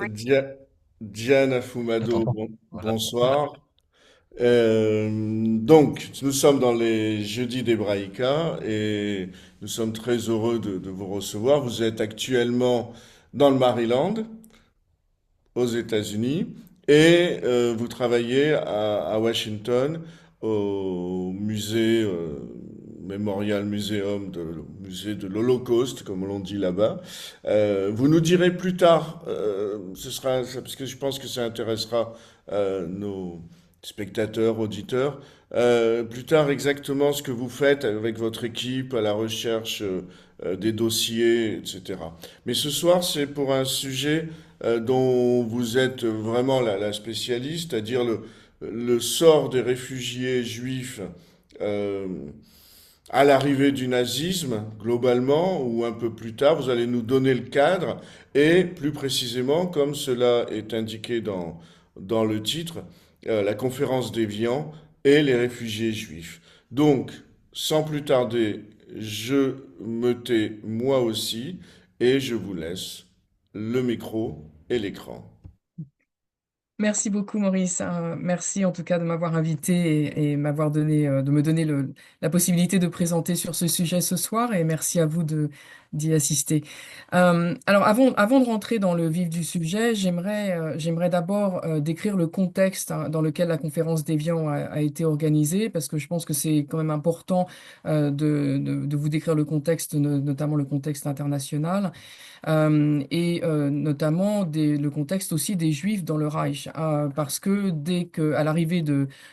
Dia- Diane J'entends Fumado, pas. Voilà. bonsoir. Donc, nous sommes dans les Jeudis d'Hébraïka et nous sommes très heureux de vous recevoir. Vous êtes actuellement dans le Maryland, aux États-Unis, et vous travaillez à Washington, au musée Memorial Museum, musée de l'Holocauste, comme l'on dit là-bas. Vous nous direz plus tard, parce que je pense que ça intéressera nos spectateurs, auditeurs, plus tard exactement ce que vous faites avec votre équipe à la recherche des dossiers, etc. Mais ce soir, c'est pour un sujet dont vous êtes vraiment la spécialiste, c'est-à-dire le sort des réfugiés juifs euh, à l'arrivée du nazisme, globalement, ou un peu plus tard. Vous allez nous donner le cadre et, plus précisément, comme cela est indiqué dans le titre, la conférence d'Évian et les réfugiés juifs. Donc, sans plus tarder, je me tais moi aussi et je vous laisse le micro et l'écran. Merci beaucoup, Maurice. Merci en tout cas de m'avoir invité et m'avoir donné, de me donner la possibilité de présenter sur ce sujet ce soir et merci à vous d'y assister. Alors avant de rentrer dans le vif du sujet, j'aimerais d'abord décrire le contexte dans lequel la conférence d'Évian a été organisée parce que je pense que c'est quand même important de vous décrire le contexte, notamment le contexte international. Notamment le contexte aussi des Juifs dans le Reich, parce que dès que, à l'arrivée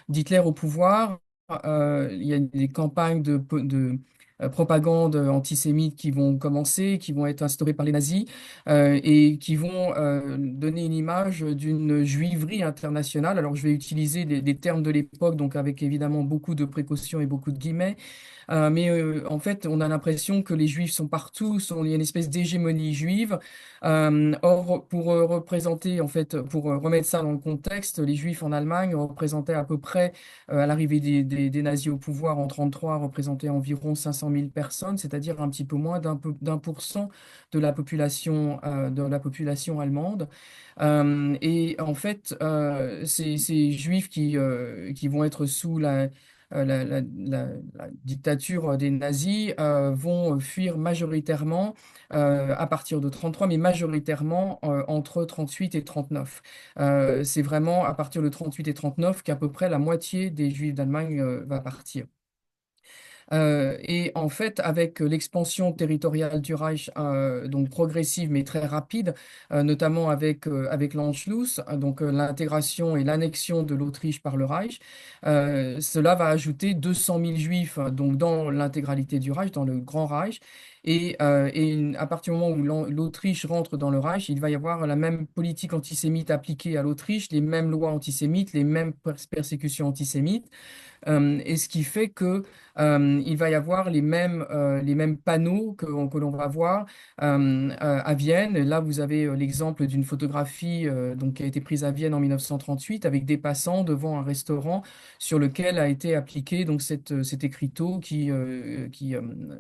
d'Hitler au pouvoir, il y a des campagnes de propagande antisémite qui vont commencer, qui vont être instaurées par les nazis et qui vont donner une image d'une juiverie internationale. Alors je vais utiliser des termes de l'époque, donc avec évidemment beaucoup de précautions et beaucoup de guillemets. En fait, on a l'impression que les Juifs sont partout, il y a une espèce d'hégémonie juive. Or, pour représenter, en fait, pour remettre ça dans le contexte, les Juifs en Allemagne représentaient à peu près, à l'arrivée des nazis au pouvoir en 1933, représentaient environ 500 000 personnes, c'est-à-dire un petit peu moins d'1% de la population allemande. Et en fait, ces Juifs qui vont être sous la dictature des nazis vont fuir majoritairement à partir de 33, mais majoritairement entre 38 et 39. C'est vraiment à partir de 38 et 39 qu'à peu près la moitié des Juifs d'Allemagne va partir. Et en fait, avec l'expansion territoriale du Reich, donc progressive mais très rapide, notamment avec l'Anschluss, donc l'intégration et l'annexion de l'Autriche par le Reich, cela va ajouter 200 000 juifs donc dans l'intégralité du Reich, dans le Grand Reich. À partir du moment où l'Autriche rentre dans le Reich, il va y avoir la même politique antisémite appliquée à l'Autriche, les mêmes lois antisémites, les mêmes persécutions antisémites. Et ce qui fait que il va y avoir les mêmes panneaux que l'on va voir à Vienne. Et là, vous avez l'exemple d'une photographie donc, qui a été prise à Vienne en 1938 avec des passants devant un restaurant sur lequel a été appliqué donc, cet écriteau qui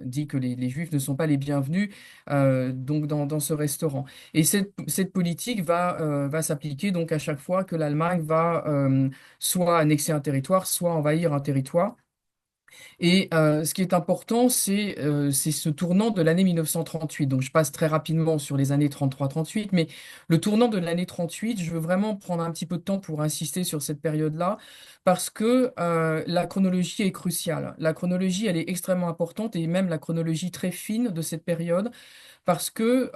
dit que les Juifs ne sont pas les bienvenus donc dans ce restaurant. Et cette politique va s'appliquer donc à chaque fois que l'Allemagne va soit annexer un territoire, soit envahir un territoire. Et ce qui est important, c'est ce tournant de l'année 1938. Donc, je passe très rapidement sur les années 33-38, mais le tournant de l'année 38, je veux vraiment prendre un petit peu de temps pour insister sur cette période-là, parce que la chronologie est cruciale. La chronologie, elle est extrêmement importante, et même la chronologie très fine de cette période, parce que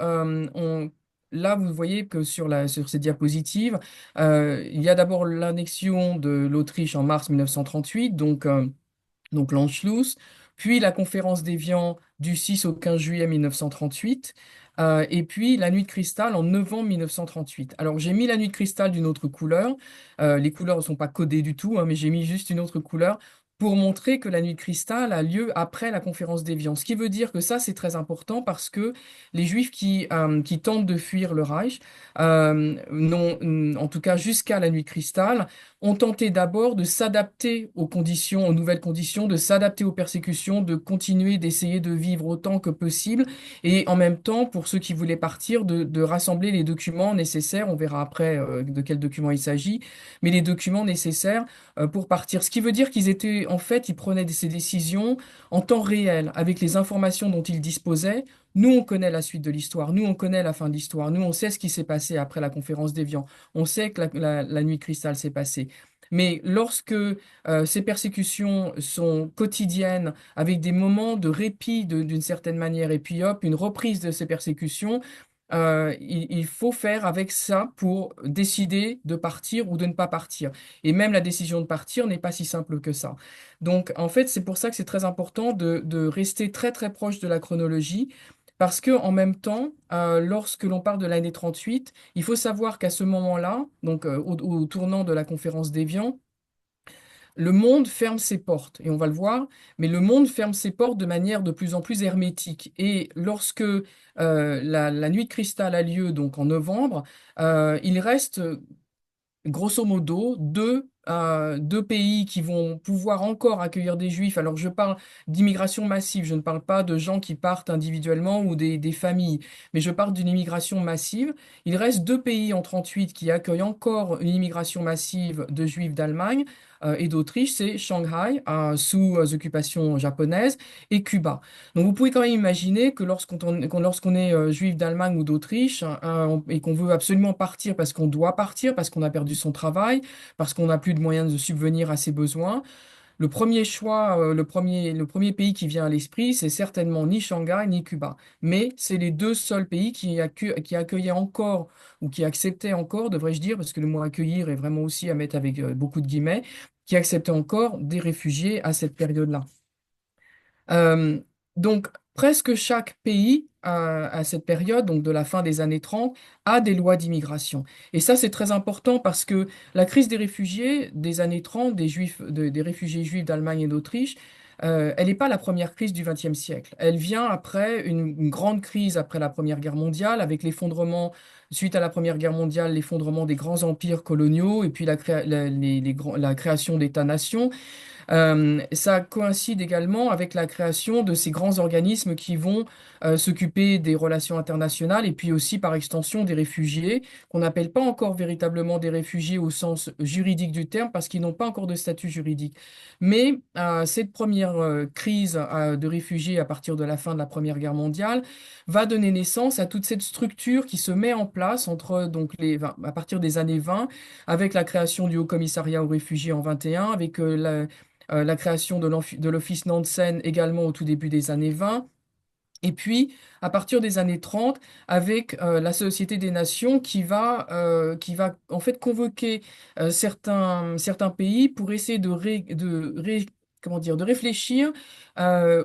là, vous voyez que sur ces diapositives, il y a d'abord l'annexion de l'Autriche en mars 1938, donc l'Anschluss, puis la conférence d'Évian du 6 au 15 juillet 1938, et puis la nuit de cristal en novembre 1938. Alors j'ai mis la nuit de cristal d'une autre couleur, les couleurs ne sont pas codées du tout, hein, mais j'ai mis juste une autre couleur pour montrer que la nuit de cristal a lieu après la conférence d'Évian. Ce qui veut dire que ça, c'est très important parce que les Juifs qui tentent de fuir le Reich, en tout cas jusqu'à la nuit de cristal, ont tenté d'abord de s'adapter aux conditions, aux nouvelles conditions, de s'adapter aux persécutions, de continuer d'essayer de vivre autant que possible, et en même temps, pour ceux qui voulaient partir, de rassembler les documents nécessaires, on verra après de quels documents il s'agit, mais les documents nécessaires pour partir. Ce qui veut dire qu'ils étaient, en fait, ils prenaient ces décisions en temps réel, avec les informations dont ils disposaient. Nous, on connaît la suite de l'histoire. Nous, on connaît la fin de l'histoire. Nous, on sait ce qui s'est passé après la conférence d'Évian. On sait que la nuit de cristal s'est passée. Mais lorsque ces persécutions sont quotidiennes, avec des moments de répit d'une certaine manière, et puis hop, une reprise de ces persécutions, il faut faire avec ça pour décider de partir ou de ne pas partir. Et même la décision de partir n'est pas si simple que ça. Donc, en fait, c'est pour ça que c'est très important de rester très très proche de la chronologie. Parce que en même temps, lorsque l'on parle de l'année 38, il faut savoir qu'à ce moment-là, donc au tournant de la conférence d'Évian, le monde ferme ses portes, et on va le voir, mais le monde ferme ses portes de manière de plus en plus hermétique. Et lorsque la nuit de cristal a lieu, donc en novembre, il reste grosso modo, deux pays qui vont pouvoir encore accueillir des juifs. Alors, je parle d'immigration massive, je ne parle pas de gens qui partent individuellement ou des familles, mais je parle d'une immigration massive. Il reste deux pays en 38 qui accueillent encore une immigration massive de juifs d'Allemagne et d'Autriche, c'est Shanghai, sous occupation japonaise, et Cuba. Donc, vous pouvez quand même imaginer que lorsqu'on est juif d'Allemagne ou d'Autriche et qu'on veut absolument partir parce qu'on doit partir, parce qu'on a perdu son travail, parce qu'on n'a plus de moyens de subvenir à ses besoins, le premier choix, le premier pays qui vient à l'esprit, c'est certainement ni Shanghai ni Cuba. Mais c'est les deux seuls pays qui accueillaient encore, ou qui acceptaient encore, devrais-je dire, parce que le mot accueillir est vraiment aussi à mettre avec beaucoup de guillemets, qui acceptaient encore des réfugiés à cette période-là. Euh, donc, presque chaque pays à cette période, donc de la fin des années 30, a des lois d'immigration. Et ça, c'est très important parce que la crise des réfugiés des années 30, des juifs, des réfugiés juifs d'Allemagne et d'Autriche, elle n'est pas la première crise du XXe siècle. Elle vient après une grande crise après la Première Guerre mondiale, avec l'effondrement, suite à la Première Guerre mondiale, l'effondrement des grands empires coloniaux et puis la création d'États-nations. Ça coïncide également avec la création de ces grands organismes qui vont s'occuper des relations internationales et puis aussi par extension des réfugiés, qu'on n'appelle pas encore véritablement des réfugiés au sens juridique du terme parce qu'ils n'ont pas encore de statut juridique. Mais cette première crise de réfugiés à partir de la fin de la Première Guerre mondiale va donner naissance à toute cette structure qui se met en place entre donc à partir des années 20 avec la création du Haut Commissariat aux réfugiés en 21, avec la création de l'Office Nansen également au tout début des années 20. Et puis, à partir des années 30, avec la Société des Nations qui va en fait convoquer certains pays pour essayer comment dire, de réfléchir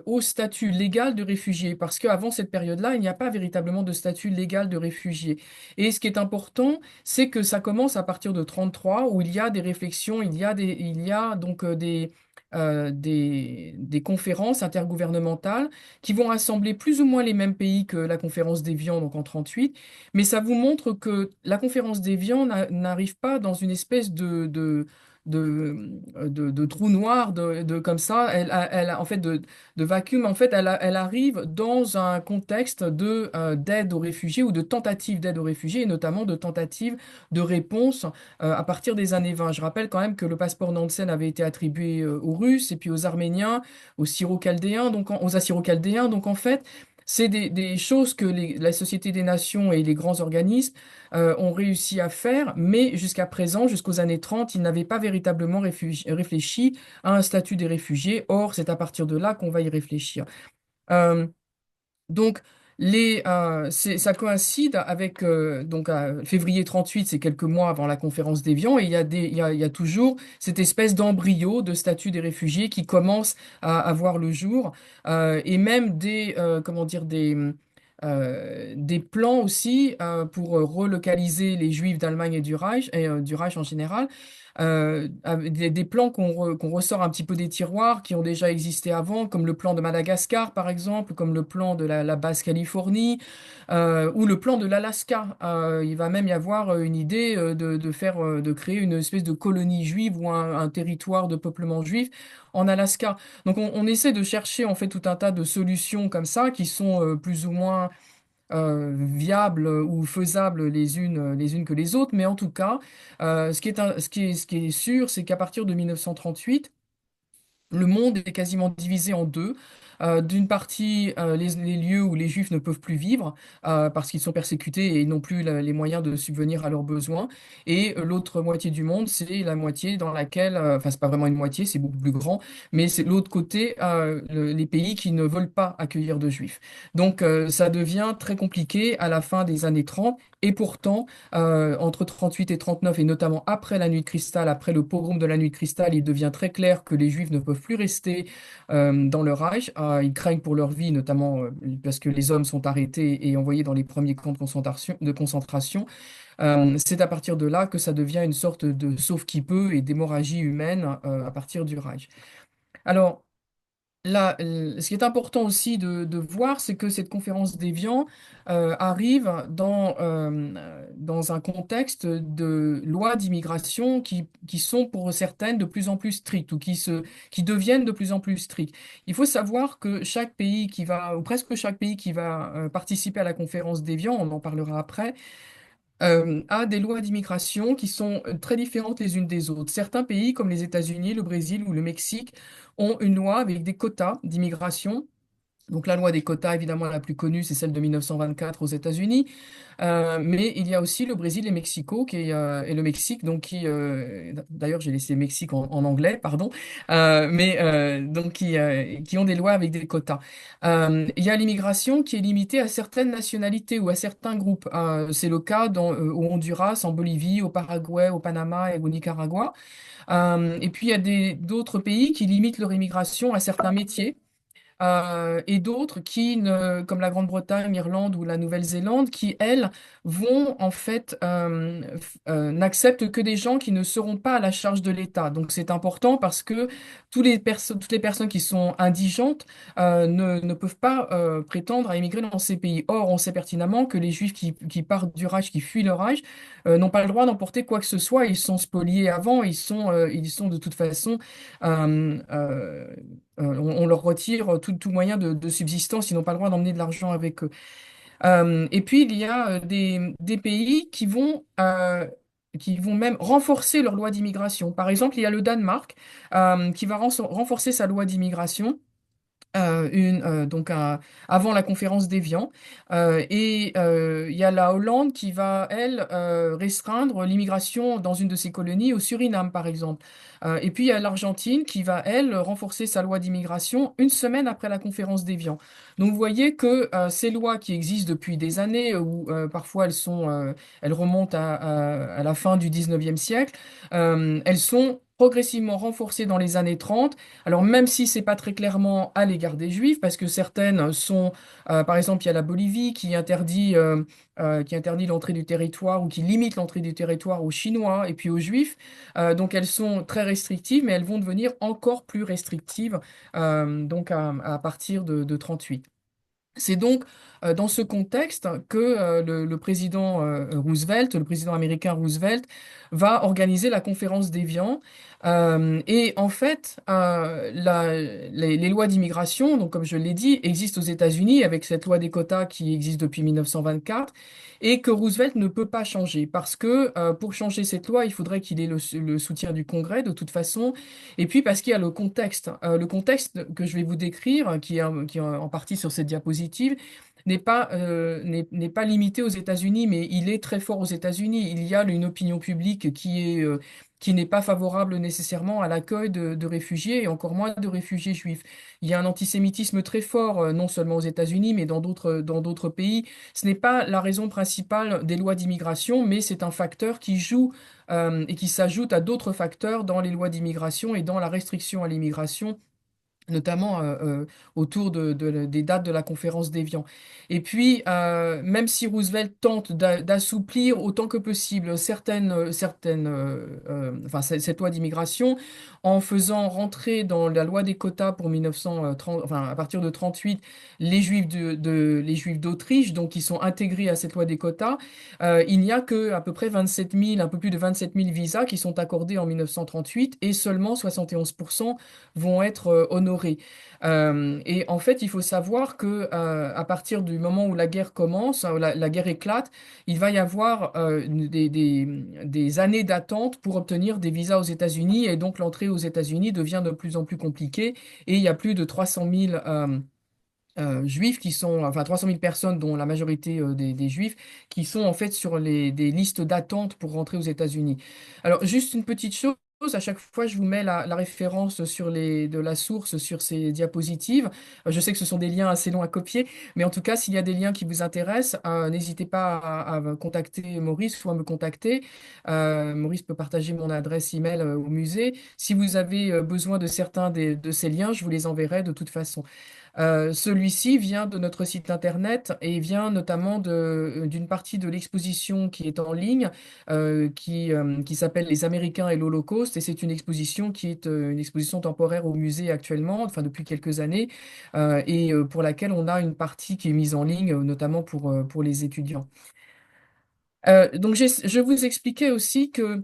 au statut légal de réfugié. Parce qu'avant cette période-là, il n'y a pas véritablement de statut légal de réfugié. Et ce qui est important, c'est que ça commence à partir de 33, où il y a des réflexions, il y a donc des conférences intergouvernementales qui vont rassembler plus ou moins les mêmes pays que la conférence d'Évian, donc en 38, mais ça vous montre que la conférence d'Évian n'arrive pas dans une espèce de trou noir, comme ça, en fait, de vacuum, en fait, elle arrive dans un contexte d'aide aux réfugiés ou de tentative d'aide aux réfugiés, et notamment de tentative de réponse à partir des années 20. Je rappelle quand même que le passeport Nansen avait été attribué aux Russes et puis aux Arméniens, aux Syro-Chaldéens, aux Assyro-Chaldéens. Donc en fait, c'est des choses que la Société des Nations et les grands organismes ont réussi à faire, mais jusqu'à présent, jusqu'aux années 30, ils n'avaient pas véritablement réfléchi à un statut des réfugiés. Or, c'est à partir de là qu'on va y réfléchir. Euh, donc, ça coïncide avec donc, février 38, c'est quelques mois avant la conférence d'Évian, et il y a toujours cette espèce d'embryo de statut des réfugiés qui commence à voir le jour, et même comment dire, des plans aussi pour relocaliser les Juifs d'Allemagne et du Reich en général. avec des plans qu'on ressort un petit peu des tiroirs, qui ont déjà existé avant, comme le plan de Madagascar, par exemple, comme le plan de la Basse-Californie, ou le plan de l'Alaska. Il va même y avoir une idée de créer une espèce de colonie juive ou un territoire de peuplement juif en Alaska. Donc on essaie de chercher en fait tout un tas de solutions comme ça qui sont plus ou moins viables ou faisables les unes que les autres, mais en tout cas, ce qui est sûr, c'est qu'à partir de 1938, le monde est quasiment divisé en deux. D'une partie, les lieux où les Juifs ne peuvent plus vivre parce qu'ils sont persécutés et n'ont plus les moyens de subvenir à leurs besoins. Et l'autre moitié du monde, c'est la moitié dans laquelle, enfin, c'est pas vraiment une moitié, c'est beaucoup plus grand, mais c'est l'autre côté, les pays qui ne veulent pas accueillir de Juifs. Donc, ça devient très compliqué à la fin des années 30. Et pourtant, entre 38 et 39, et notamment après la Nuit de Cristal, après le pogrom de la Nuit de Cristal, il devient très clair que les Juifs ne peuvent plus rester dans le Reich. Ils craignent pour leur vie, notamment parce que les hommes sont arrêtés et envoyés dans les premiers camps de concentration. C'est à partir de là que ça devient une sorte de sauve qui peut et d'hémorragie humaine à partir du Reich. Alors, là, ce qui est important aussi de voir, c'est que cette conférence d'Évian arrive dans un contexte de lois d'immigration qui sont pour certaines de plus en plus strictes ou qui deviennent de plus en plus strictes. Il faut savoir que chaque pays qui va, ou presque chaque pays qui va participer à la conférence d'Évian, on en parlera après, a des lois d'immigration qui sont très différentes les unes des autres. Certains pays, comme les États-Unis, le Brésil ou le Mexique, ont une loi avec des quotas d'immigration. Donc la loi des quotas, évidemment, la plus connue, c'est celle de 1924 aux États-Unis. Mais il y a aussi le Brésil et Mexico et le Mexique, donc d'ailleurs j'ai laissé Mexique en anglais, pardon, donc qui ont des lois avec des quotas. Il y a l'immigration qui est limitée à certaines nationalités ou à certains groupes. C'est le cas au Honduras, en Bolivie, au Paraguay, au Panama et au Nicaragua. Et puis il y a d'autres pays qui limitent leur immigration à certains métiers et d'autres comme la Grande-Bretagne, l'Irlande ou la Nouvelle-Zélande, qui, elles, vont en fait n'acceptent que des gens qui ne seront pas à la charge de l'État. Donc c'est important parce que toutes les personnes qui sont indigentes ne peuvent pas prétendre à immigrer dans ces pays. Or, on sait pertinemment que les Juifs qui partent du Reich, qui fuient le Reich, n'ont pas le droit d'emporter quoi que ce soit. Ils sont spoliés avant, ils sont de toute façon on leur retire tout moyen de subsistance, ils n'ont pas le droit d'emmener de l'argent avec eux. Et puis, il y a des pays qui vont même renforcer leur loi d'immigration. Par exemple, il y a le Danemark qui va renforcer sa loi d'immigration avant la conférence d'Évian. Il y a la Hollande qui va, elle, restreindre l'immigration dans une de ses colonies, au Suriname, par exemple. Et puis il y a l'Argentine qui va, elle, renforcer sa loi d'immigration une semaine après la conférence d'Évian. Donc vous voyez que ces lois qui existent depuis des années, ou parfois elles remontent à la fin du 19e siècle, elles sont progressivement renforcées dans les années 30. Alors même si c'est pas très clairement à l'égard des Juifs, parce que certaines sont, par exemple, il y a la Bolivie qui interdit l'entrée du territoire ou qui limite l'entrée du territoire aux Chinois et puis aux Juifs. Donc elles sont très restrictives, mais elles vont devenir encore plus restrictives donc à partir de 38. C'est donc dans ce contexte que le président Roosevelt, le président américain Roosevelt, va organiser la conférence d'Évian. Et en fait, les lois d'immigration, donc comme je l'ai dit, existent aux États-Unis avec cette loi des quotas qui existe depuis 1924 et que Roosevelt ne peut pas changer parce que pour changer cette loi, il faudrait qu'il ait le soutien du Congrès de toute façon. Et puis parce qu'il y a le contexte que je vais vous décrire, qui est en partie sur cette diapositive, n'est pas limité aux États-Unis, mais il est très fort aux États-Unis. Il y a une opinion publique qui n'est pas favorable nécessairement à l'accueil de réfugiés et encore moins de réfugiés juifs. Il y a un antisémitisme très fort, non seulement aux États-Unis, mais dans d'autres pays. Ce n'est pas la raison principale des lois d'immigration, mais c'est un facteur qui joue et qui s'ajoute à d'autres facteurs dans les lois d'immigration et dans la restriction à l'immigration notamment autour des dates de la conférence d'Évian. Et puis, même si Roosevelt tente d'assouplir autant que possible enfin, cette loi d'immigration, en faisant rentrer dans la loi des quotas pour 1930, enfin, à partir de 38, les Juifs d'Autriche, donc qui sont intégrés à cette loi des quotas, il n'y a que à peu près 27 000, un peu plus de 27 000 visas qui sont accordés en 1938 et seulement 71% vont être honorés. Et en fait, il faut savoir que à partir du moment où la guerre commence, la guerre éclate, il va y avoir des années d'attente pour obtenir des visas aux États-Unis et donc l'entrée aux États-Unis devient de plus en plus compliquée et il y a plus de 300 000 juifs qui sont, enfin 300 000 personnes, dont la majorité des juifs, qui sont en fait sur des listes d'attente pour rentrer aux États-Unis. Alors, juste une petite chose. À chaque fois, je vous mets la référence de la source sur ces diapositives. Je sais que ce sont des liens assez longs à copier, mais en tout cas, s'il y a des liens qui vous intéressent, n'hésitez pas à contacter Maurice ou à me contacter. Maurice peut partager mon adresse email au musée. Si vous avez besoin de certains de ces liens, je vous les enverrai de toute façon. Celui-ci vient de notre site internet et vient notamment d'une partie de l'exposition qui est en ligne, qui s'appelle Les Américains et l'Holocauste. Et c'est une exposition qui est une exposition temporaire au musée actuellement, enfin depuis quelques années, et pour laquelle on a une partie qui est mise en ligne, notamment pour les étudiants. Donc je vous expliquais aussi que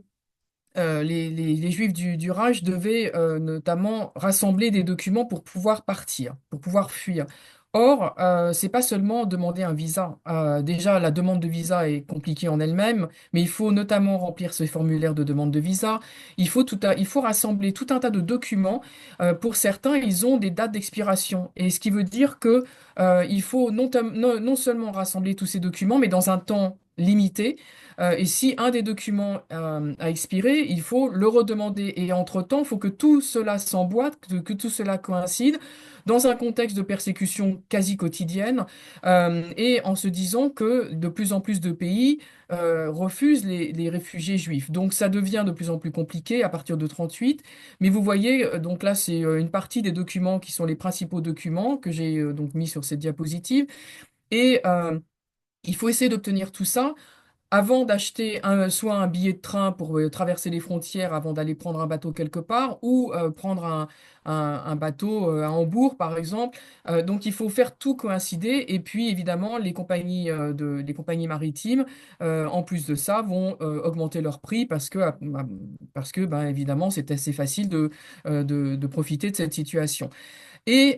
les Juifs du Reich devaient notamment rassembler des documents pour pouvoir partir, pour pouvoir fuir. Or, c'est pas seulement demander un visa. Déjà, la demande de visa est compliquée en elle-même, mais il faut notamment remplir ce formulaire de demande de visa. Il faut rassembler tout un tas de documents. Pour certains, ils ont des dates d'expiration. Et ce qui veut dire que il faut non seulement rassembler tous ces documents, mais dans un temps limité. Et si un des documents a expiré, il faut le redemander. Et entre-temps, il faut que tout cela s'emboîte, que tout cela coïncide dans un contexte de persécution quasi quotidienne, et en se disant que de plus en plus de pays refusent les réfugiés juifs. Donc ça devient de plus en plus compliqué à partir de 38. Mais vous voyez, donc là, c'est une partie des documents qui sont les principaux documents que j'ai donc mis sur cette diapositive. Et il faut essayer d'obtenir tout ça avant d'acheter soit un billet de train pour traverser les frontières avant d'aller prendre un bateau quelque part, ou prendre un bateau à Hambourg, par exemple. Donc il faut faire tout coïncider. Et puis évidemment, les compagnies maritimes, en plus de ça, vont augmenter leur prix parce que ben, évidemment, c'est assez facile de profiter de cette situation. Et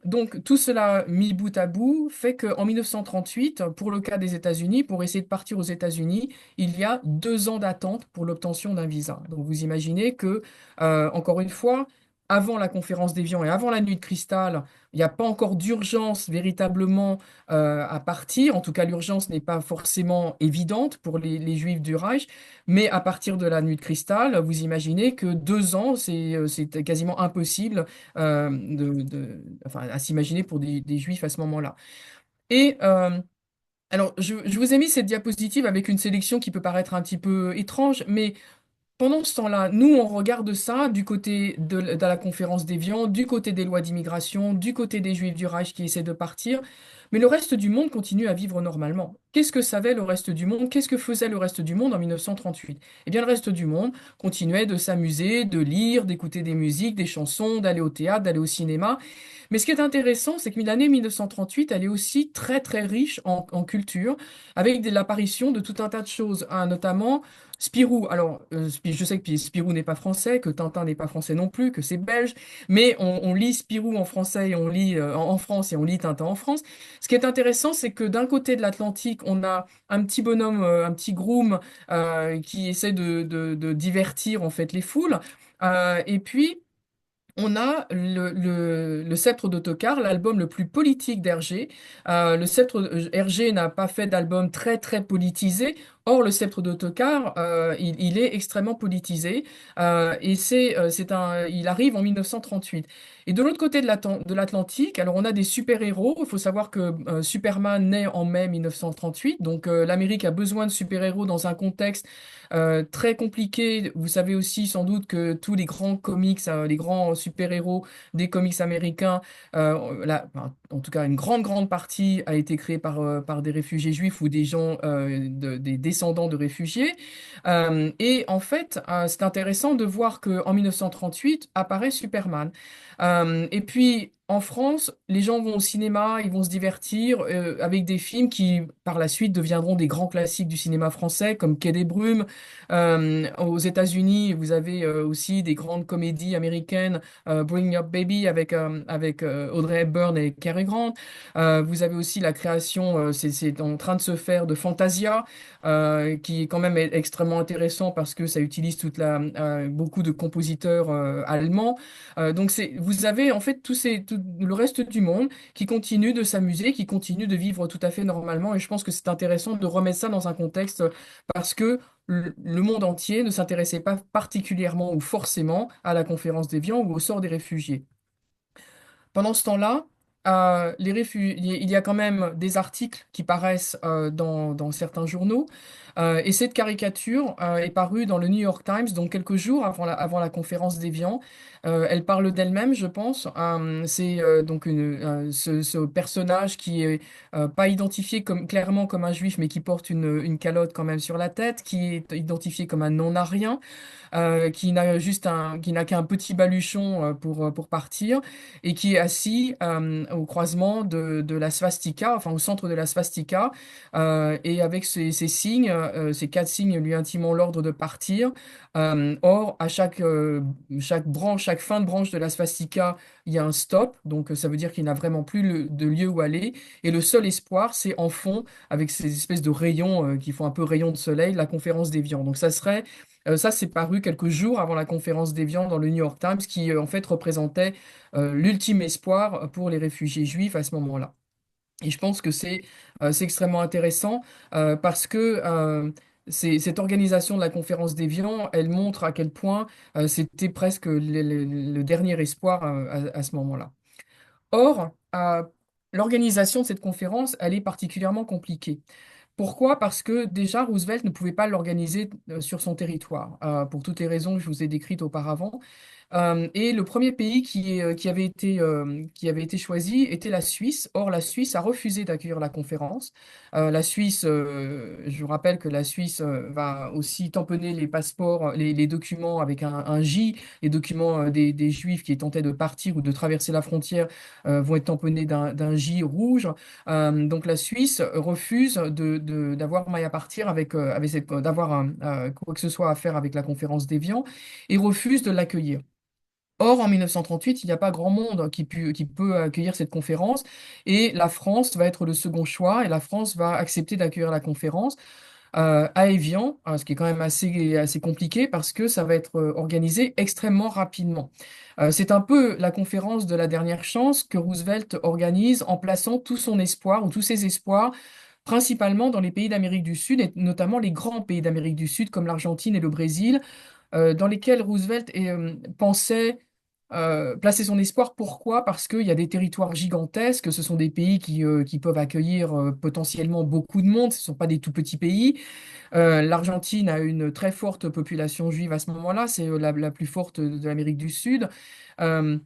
donc, tout cela mis bout à bout fait qu'en 1938, pour le cas des États-Unis, pour essayer de partir aux États-Unis, il y a 2 ans d'attente pour l'obtention d'un visa. Donc, vous imaginez que, encore une fois, avant la conférence d'Évian et avant la nuit de cristal, il n'y a pas encore d'urgence véritablement à partir. En tout cas, l'urgence n'est pas forcément évidente pour les Juifs du Reich. Mais à partir de la nuit de cristal, vous imaginez que 2 ans, c'est quasiment impossible enfin, à s'imaginer pour des Juifs à ce moment-là. Et alors, je vous ai mis cette diapositive avec une sélection qui peut paraître un petit peu étrange, mais pendant ce temps-là, nous, on regarde ça du côté de la conférence d'Évian, du côté des lois d'immigration, du côté des Juifs du Reich qui essaient de partir. Mais le reste du monde continue à vivre normalement. Qu'est-ce que savait le reste du monde? Qu'est-ce que faisait le reste du monde en 1938? Eh bien, le reste du monde continuait de s'amuser, de lire, d'écouter des musiques, des chansons, d'aller au théâtre, d'aller au cinéma. Mais ce qui est intéressant, c'est que l'année 1938, elle est aussi très très riche en culture, avec l'apparition de tout un tas de choses, hein, notamment Spirou. Alors, je sais que Spirou n'est pas français, que Tintin n'est pas français non plus, que c'est belge, mais on lit Spirou en français et on lit en France et on lit Tintin en France. Ce qui est intéressant, c'est que d'un côté de l'Atlantique, on a un petit bonhomme, un petit groom qui essaie de divertir en fait les foules. Et puis on a le Sceptre d'Ottokar, l'album le plus politique d'Hergé. Le Sceptre Hergé n'a pas fait d'album très très politisé. Or, le sceptre d'Ottokar, il est extrêmement politisé et il arrive en 1938. Et de l'autre côté de l'Atlantique, alors on a des super-héros. Il faut savoir que Superman naît en mai 1938, donc l'Amérique a besoin de super-héros dans un contexte très compliqué. Vous savez aussi sans doute que tous les grands comics, les grands super-héros des comics américains, enfin, en tout cas une grande partie a été créée par des réfugiés juifs ou des gens, des descendants de réfugiés. Et en fait, c'est intéressant de voir qu'en 1938 apparaît Superman. Et puis, en France, les gens vont au cinéma, ils vont se divertir avec des films qui, par la suite, deviendront des grands classiques du cinéma français, comme Quai des Brumes. Aux États-Unis, vous avez aussi des grandes comédies américaines, Bring Up Baby avec Audrey Hepburn et Cary Grant. Vous avez aussi la création, c'est en train de se faire, de Fantasia, qui est quand même extrêmement intéressant parce que ça utilise beaucoup de compositeurs allemands. Donc vous avez en fait tout le reste du monde qui continue de s'amuser, qui continue de vivre tout à fait normalement. Et je pense que c'est intéressant de remettre ça dans un contexte parce que le monde entier ne s'intéressait pas particulièrement ou forcément à la conférence d'Évian ou au sort des réfugiés. Pendant ce temps-là, il y a quand même des articles qui paraissent dans certains journaux. Et cette caricature est parue dans le New York Times, donc quelques jours avant la conférence d'Évian. Elle parle d'elle-même, je pense. C'est donc ce personnage qui est pas identifié clairement comme un juif, mais qui porte une calotte quand même sur la tête, qui est identifié comme un non-arien, qui n'a qu'un petit baluchon pour partir et qui est assis au croisement de la swastika, enfin au centre de la swastika, et avec ces signes, ces quatre signes lui intimant l'ordre de partir. Or, à chaque branche, chaque fin de branche de la swastika, il y a un stop, donc ça veut dire qu'il n'a vraiment plus de lieu où aller. Et le seul espoir, c'est en fond, avec ces espèces de rayons qui font un peu rayons de soleil, la conférence d'Évian. Donc ça, c'est paru quelques jours avant la conférence d'Évian dans le New York Times, qui en fait représentait l'ultime espoir pour les réfugiés juifs à ce moment-là. Et je pense que c'est extrêmement intéressant parce que cette organisation de la conférence d'Évian, elle montre à quel point c'était presque le dernier espoir à ce moment-là. Or, l'organisation de cette conférence, elle est particulièrement compliquée. Pourquoi? Parce que déjà, Roosevelt ne pouvait pas l'organiser sur son territoire, pour toutes les raisons que je vous ai décrites auparavant. Et le premier pays qui avait été choisi était la Suisse. Or, la Suisse a refusé d'accueillir la conférence. La Suisse, je vous rappelle que la Suisse va aussi tamponner les passeports, les documents avec un J. Les documents des Juifs qui tentaient de partir ou de traverser la frontière vont être tamponnés d'un J rouge. Donc la Suisse refuse d'avoir maille à partir d'avoir quoi que ce soit à faire avec la conférence d'Évian et refuse de l'accueillir. Or, en 1938, il n'y a pas grand monde qui peut accueillir cette conférence et la France va être le second choix et la France va accepter d'accueillir la conférence à Évian, ce qui est quand même assez compliqué parce que ça va être organisé extrêmement rapidement. C'est un peu la conférence de la dernière chance que Roosevelt organise en plaçant tout son espoir ou tous ses espoirs principalement dans les pays d'Amérique du Sud et notamment les grands pays d'Amérique du Sud comme l'Argentine et le Brésil dans lesquels Roosevelt pensait placer son espoir. Pourquoi? Parce qu'il y a des territoires gigantesques, ce sont des pays qui peuvent accueillir potentiellement beaucoup de monde, ce ne sont pas des tout petits pays. L'Argentine a une très forte population juive à ce moment-là, c'est la plus forte de l'Amérique du Sud. Euh,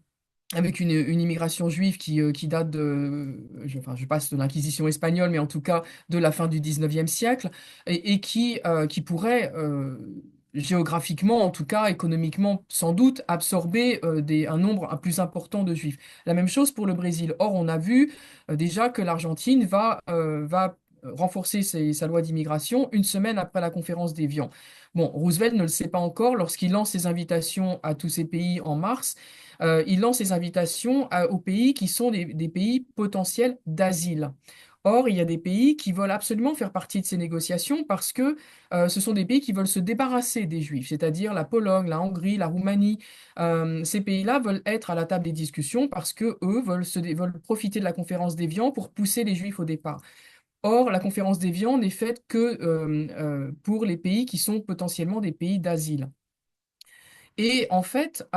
avec une immigration juive qui date enfin, je passe de l'Inquisition espagnole, mais en tout cas de la fin du 19e siècle, et qui pourrait, géographiquement, en tout cas économiquement, sans doute, absorber un nombre plus important de juifs. La même chose pour le Brésil. Or, on a vu déjà que l'Argentine va renforcer sa loi d'immigration une semaine après la conférence d'Évian. Bon, Roosevelt ne le sait pas encore lorsqu'il lance ses invitations à tous ces pays en mars. Il lance ses invitations aux pays qui sont des pays potentiels d'asile. Or, il y a des pays qui veulent absolument faire partie de ces négociations parce que ce sont des pays qui veulent se débarrasser des Juifs, c'est-à-dire la Pologne, la Hongrie, la Roumanie. Ces pays-là veulent être à la table des discussions parce que eux veulent profiter de la conférence d'Évian pour pousser les Juifs au départ. Or, la conférence d'Évian n'est faite que pour les pays qui sont potentiellement des pays d'asile. Et en fait,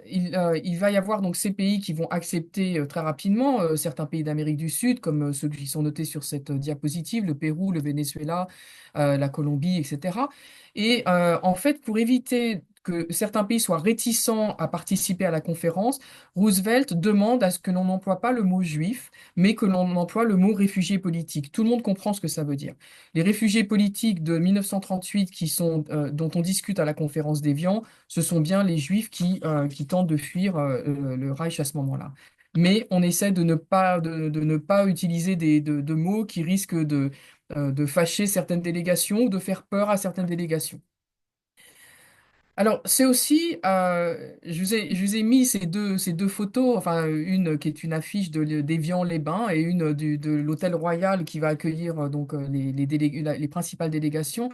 il va y avoir donc ces pays qui vont accepter très rapidement, certains pays d'Amérique du Sud, comme ceux qui sont notés sur cette diapositive, le Pérou, le Venezuela, la Colombie, etc. Et en fait, pour éviter que certains pays soient réticents à participer à la conférence, Roosevelt demande à ce que l'on n'emploie pas le mot juif, mais que l'on emploie le mot réfugié politique. Tout le monde comprend ce que ça veut dire. Les réfugiés politiques de 1938 dont on discute à la conférence d'Évian, ce sont bien les Juifs qui tentent de fuir le Reich à ce moment-là. Mais on essaie de ne pas utiliser de mots qui risquent de fâcher certaines délégations ou de faire peur à certaines délégations. Alors, c'est aussi, je vous ai mis ces deux photos, enfin, une qui est une affiche d'Évian-les-Bains et une de l'Hôtel Royal qui va accueillir les principales délégations.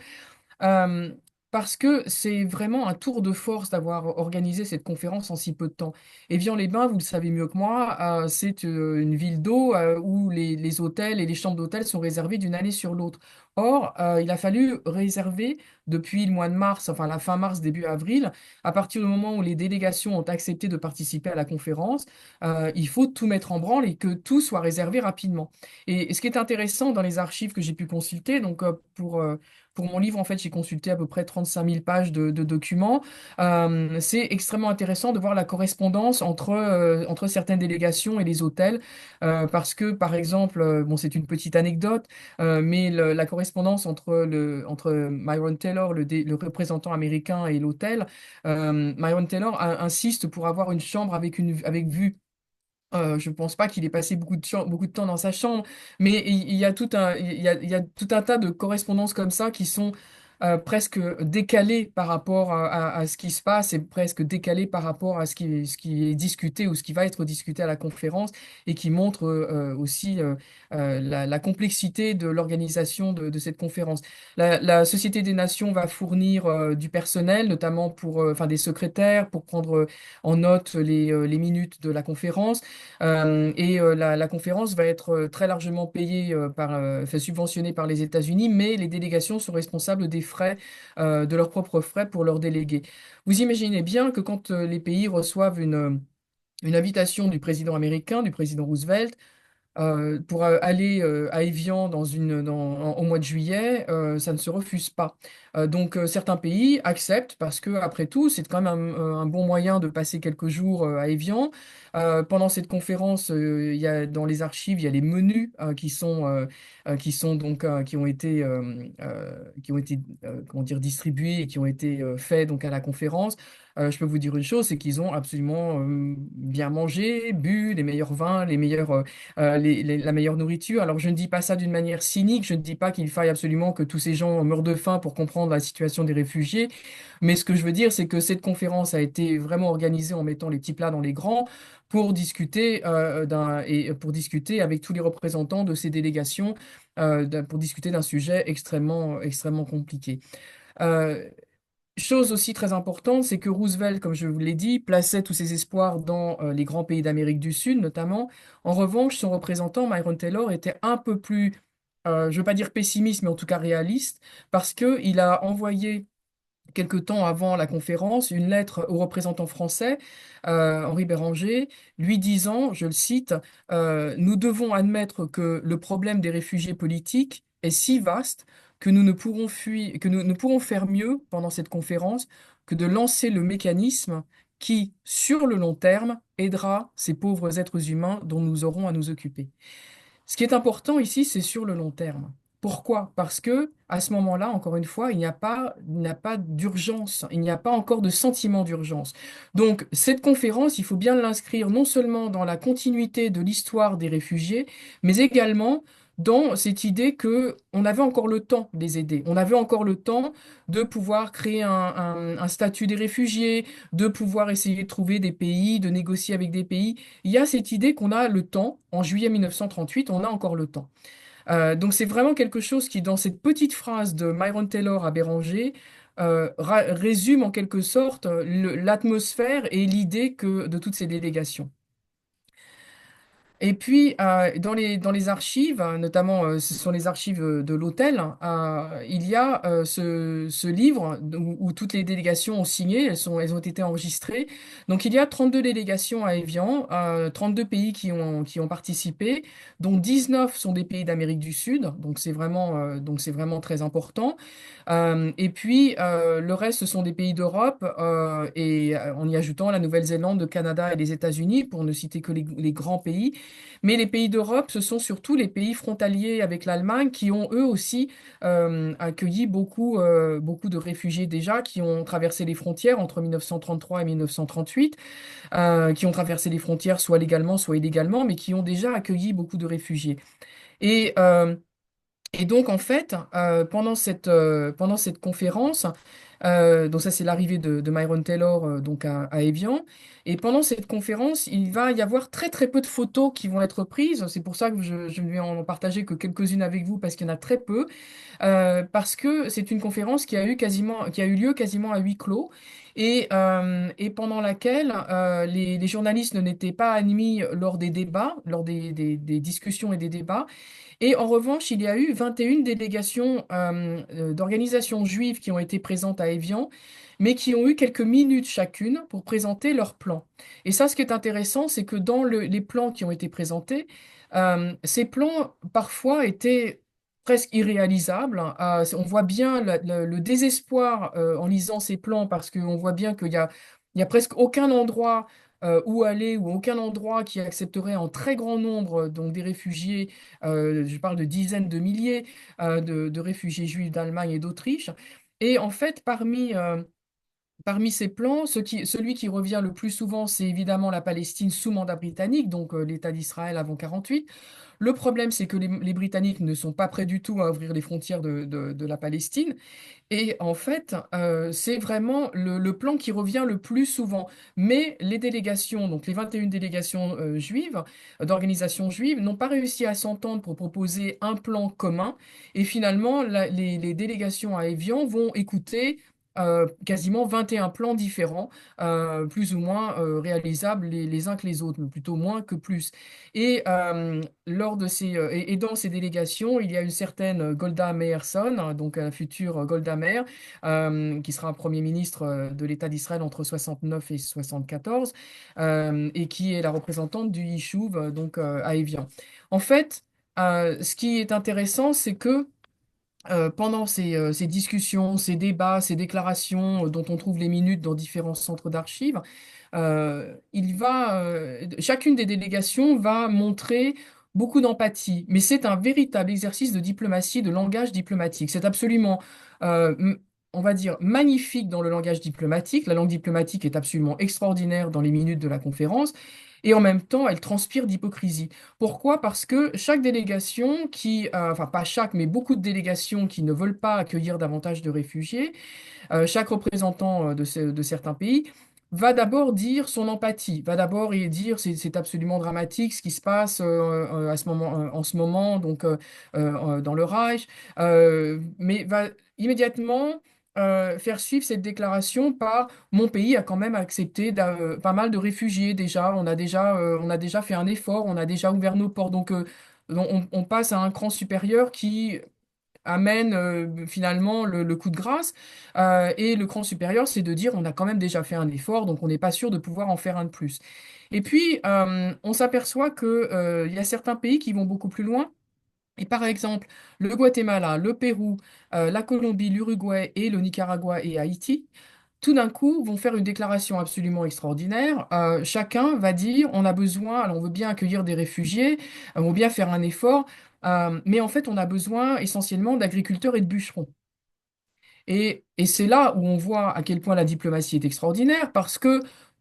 Euh, Parce que c'est vraiment un tour de force d'avoir organisé cette conférence en si peu de temps. Évian-les-Bains, vous le savez mieux que moi, c'est une ville d'eau où les hôtels et les chambres d'hôtel sont réservés d'une année sur l'autre. Or, il a fallu réserver depuis le mois de mars, enfin la fin mars, début avril, à partir du moment où les délégations ont accepté de participer à la conférence, il faut tout mettre en branle et que tout soit réservé rapidement. Et ce qui est intéressant dans les archives que j'ai pu consulter, donc pour mon livre, en fait, j'ai consulté à peu près 35 000 pages de documents. C'est extrêmement intéressant de voir la correspondance entre certaines délégations et les hôtels, parce que, par exemple, bon, c'est une petite anecdote, mais la correspondance entre Myron Taylor, le représentant américain, et l'hôtel, Myron Taylor insiste pour avoir une chambre avec vue. Je ne pense pas qu'il ait passé beaucoup de temps dans sa chambre, mais il y a il y a tout un tas de correspondances comme ça qui sont presque décalées par rapport à ce qui se passe et presque décalées par rapport à ce qui est discuté ou ce qui va être discuté à la conférence et qui montrent aussi la complexité de l'organisation de cette conférence. La Société des Nations va fournir du personnel, notamment enfin, des secrétaires pour prendre en note les minutes de la conférence. La conférence va être très largement payée enfin, subventionnée par les États-Unis, mais les délégations sont responsables des frais, de leurs propres frais pour leurs délégués. Vous imaginez bien que quand les pays reçoivent une invitation du président américain, du président Roosevelt, pour aller à Évian au mois de juillet, ça ne se refuse pas. Donc certains pays acceptent parce que après tout, c'est quand même un bon moyen de passer quelques jours à Évian. Pendant cette conférence, dans les archives, il y a les menus qui ont été comment dire, distribués et qui ont été faits donc à la conférence. Je peux vous dire une chose, c'est qu'ils ont absolument bien mangé, bu les meilleurs vins, la meilleure nourriture. Alors, je ne dis pas ça d'une manière cynique, je ne dis pas qu'il faille absolument que tous ces gens meurent de faim pour comprendre la situation des réfugiés, mais ce que je veux dire, c'est que cette conférence a été vraiment organisée en mettant les petits plats dans les grands pour discuter, pour discuter avec tous les représentants de ces délégations, pour discuter d'un sujet extrêmement compliqué. Euh, Chose aussi très importante, c'est que Roosevelt, comme je vous l'ai dit, plaçait tous ses espoirs dans les grands pays d'Amérique du Sud, notamment. En revanche, son représentant, Myron Taylor, était un peu plus, je ne veux pas dire pessimiste, mais en tout cas réaliste, parce qu'il a envoyé quelque temps avant la conférence, une lettre au représentant français, Henri Béranger, lui disant, je le cite, Nous devons admettre que le problème des réfugiés politiques est si vaste que que nous ne pourrons faire mieux pendant cette conférence que de lancer le mécanisme qui, sur le long terme, aidera ces pauvres êtres humains dont nous aurons à nous occuper. Ce qui est important ici, c'est sur le long terme. Pourquoi? Parce que à ce moment-là, encore une fois, il n'y a pas d'urgence, il n'y a pas encore de sentiment d'urgence. Donc, cette conférence, il faut bien l'inscrire non seulement dans la continuité de l'histoire des réfugiés, mais également dans cette idée que on avait encore le temps de les aider. On avait encore le temps de pouvoir créer un statut des réfugiés, de pouvoir essayer de trouver des pays, de négocier avec des pays. Il y a cette idée qu'on a le temps. En juillet 1938, on a encore le temps. Donc c'est vraiment quelque chose qui, dans cette petite phrase de Myron Taylor à Béranger, résume en quelque sorte l'atmosphère et l'idée de toutes ces délégations. Et puis, dans les archives, notamment, ce sont les archives de l'hôtel, il y a ce livre où toutes les délégations ont signé, elles ont été enregistrées. Donc, il y a 32 délégations à Évian, 32 pays qui ont participé, dont 19 sont des pays d'Amérique du Sud. Donc c'est vraiment très important. Et puis, le reste, ce sont des pays d'Europe, et en y ajoutant la Nouvelle-Zélande, le Canada et les États-Unis, pour ne citer que les grands pays. Mais les pays d'Europe, ce sont surtout les pays frontaliers avec l'Allemagne qui ont eux aussi accueilli beaucoup de réfugiés déjà, qui ont traversé les frontières entre 1933 et 1938, qui ont traversé les frontières soit légalement, soit illégalement, mais qui ont déjà accueilli beaucoup de réfugiés. Et, euh, et donc, en fait, pendant cette conférence, donc ça c'est l'arrivée de Myron Taylor donc à Évian, et pendant cette conférence, il va y avoir très très peu de photos qui vont être prises. C'est pour ça que je ne vais en partager que quelques-unes avec vous, parce qu'il y en a très peu, parce que c'est une conférence qui a eu lieu quasiment à huis clos. Et pendant laquelle les journalistes n'étaient pas admis lors des débats, lors des discussions et des débats. Et en revanche, il y a eu 21 délégations d'organisations juives qui ont été présentes à Évian, mais qui ont eu quelques minutes chacune pour présenter leurs plans. Et ça, ce qui est intéressant, c'est que dans les plans qui ont été présentés, ces plans parfois étaient presque irréalisables. On voit bien le désespoir en lisant ces plans, parce qu'on voit bien il y a presque aucun endroit où aller, ou aucun endroit qui accepterait en très grand nombre donc des réfugiés. Je parle de dizaines de milliers de réfugiés juifs d'Allemagne et d'Autriche. Et en fait, parmi ces plans, celui qui revient le plus souvent, c'est évidemment la Palestine sous mandat britannique, donc l'État d'Israël avant 48. Le problème, c'est que les Britanniques ne sont pas prêts du tout à ouvrir les frontières de la Palestine. Et en fait, c'est vraiment le plan qui revient le plus souvent. Mais les délégations, donc les 21 délégations juives, d'organisations juives, n'ont pas réussi à s'entendre pour proposer un plan commun. Et finalement, les délégations à Évian vont écouter quasiment 21 plans différents, plus ou moins réalisables les uns que les autres, mais plutôt moins que plus. Et dans ces délégations, il y a une certaine Golda Meirson, hein, donc la future Golda Meir, qui sera Premier ministre de l'État d'Israël entre 69 et 74, et qui est la représentante du Yishuv, donc à Évian. En fait, ce qui est intéressant, c'est que pendant ces discussions, ces débats, ces déclarations dont on trouve les minutes dans différents centres d'archives, chacune des délégations va montrer beaucoup d'empathie, mais c'est un véritable exercice de diplomatie, de langage diplomatique. C'est absolument, on va dire, magnifique dans le langage diplomatique. La langue diplomatique est absolument extraordinaire dans les minutes de la conférence. Et en même temps, elle transpire d'hypocrisie. Pourquoi? Parce que chaque délégation enfin pas chaque, mais beaucoup de délégations qui ne veulent pas accueillir davantage de réfugiés, chaque représentant de certains pays va d'abord dire son empathie, va d'abord et dire c'est absolument dramatique ce qui se passe en ce moment donc dans le Reich, mais va immédiatement faire suivre cette déclaration par mon pays a quand même accepté pas mal de réfugiés déjà, on a déjà fait un effort, on a déjà ouvert nos ports, donc on passe à un cran supérieur qui amène finalement le coup de grâce. Et le cran supérieur, c'est de dire on a quand même déjà fait un effort, donc on n'est pas sûr de pouvoir en faire un de plus. Et puis, on s'aperçoit que, il y a certains pays qui vont beaucoup plus loin. Et par exemple, le Guatemala, le Pérou, la Colombie, l'Uruguay et le Nicaragua et Haïti, tout d'un coup, vont faire une déclaration absolument extraordinaire. Chacun va dire, on a besoin, alors on veut bien accueillir des réfugiés, on veut bien faire un effort, mais en fait, on a besoin essentiellement d'agriculteurs et de bûcherons. Et c'est là où on voit à quel point la diplomatie est extraordinaire, parce que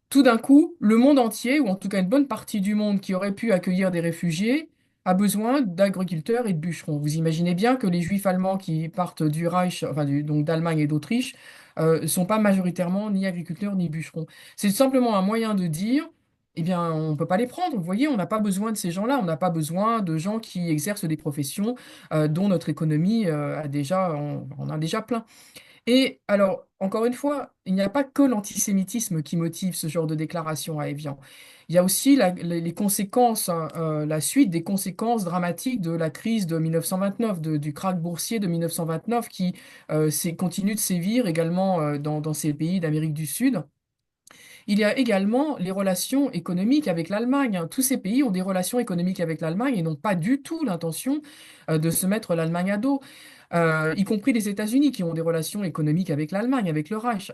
tout d'un coup, le monde entier, ou en tout cas une bonne partie du monde qui aurait pu accueillir des réfugiés, a besoin d'agriculteurs et de bûcherons. Vous imaginez bien que les Juifs allemands qui partent du Reich, enfin donc d'Allemagne et d'Autriche, ne sont pas majoritairement ni agriculteurs ni bûcherons. C'est simplement un moyen de dire, eh bien, on ne peut pas les prendre. Vous voyez, on n'a pas besoin de ces gens-là. On n'a pas besoin de gens qui exercent des professions dont notre économie on a déjà plein. Et alors, encore une fois, il n'y a pas que l'antisémitisme qui motive ce genre de déclaration à Évian. Il y a aussi les conséquences, hein, la suite des conséquences dramatiques de la crise de 1929, du krach boursier de 1929 qui continue de sévir également dans ces pays d'Amérique du Sud. Il y a également les relations économiques avec l'Allemagne, hein. Tous ces pays ont des relations économiques avec l'Allemagne et n'ont pas du tout l'intention de se mettre l'Allemagne à dos, y compris les États-Unis qui ont des relations économiques avec l'Allemagne, avec le Reich.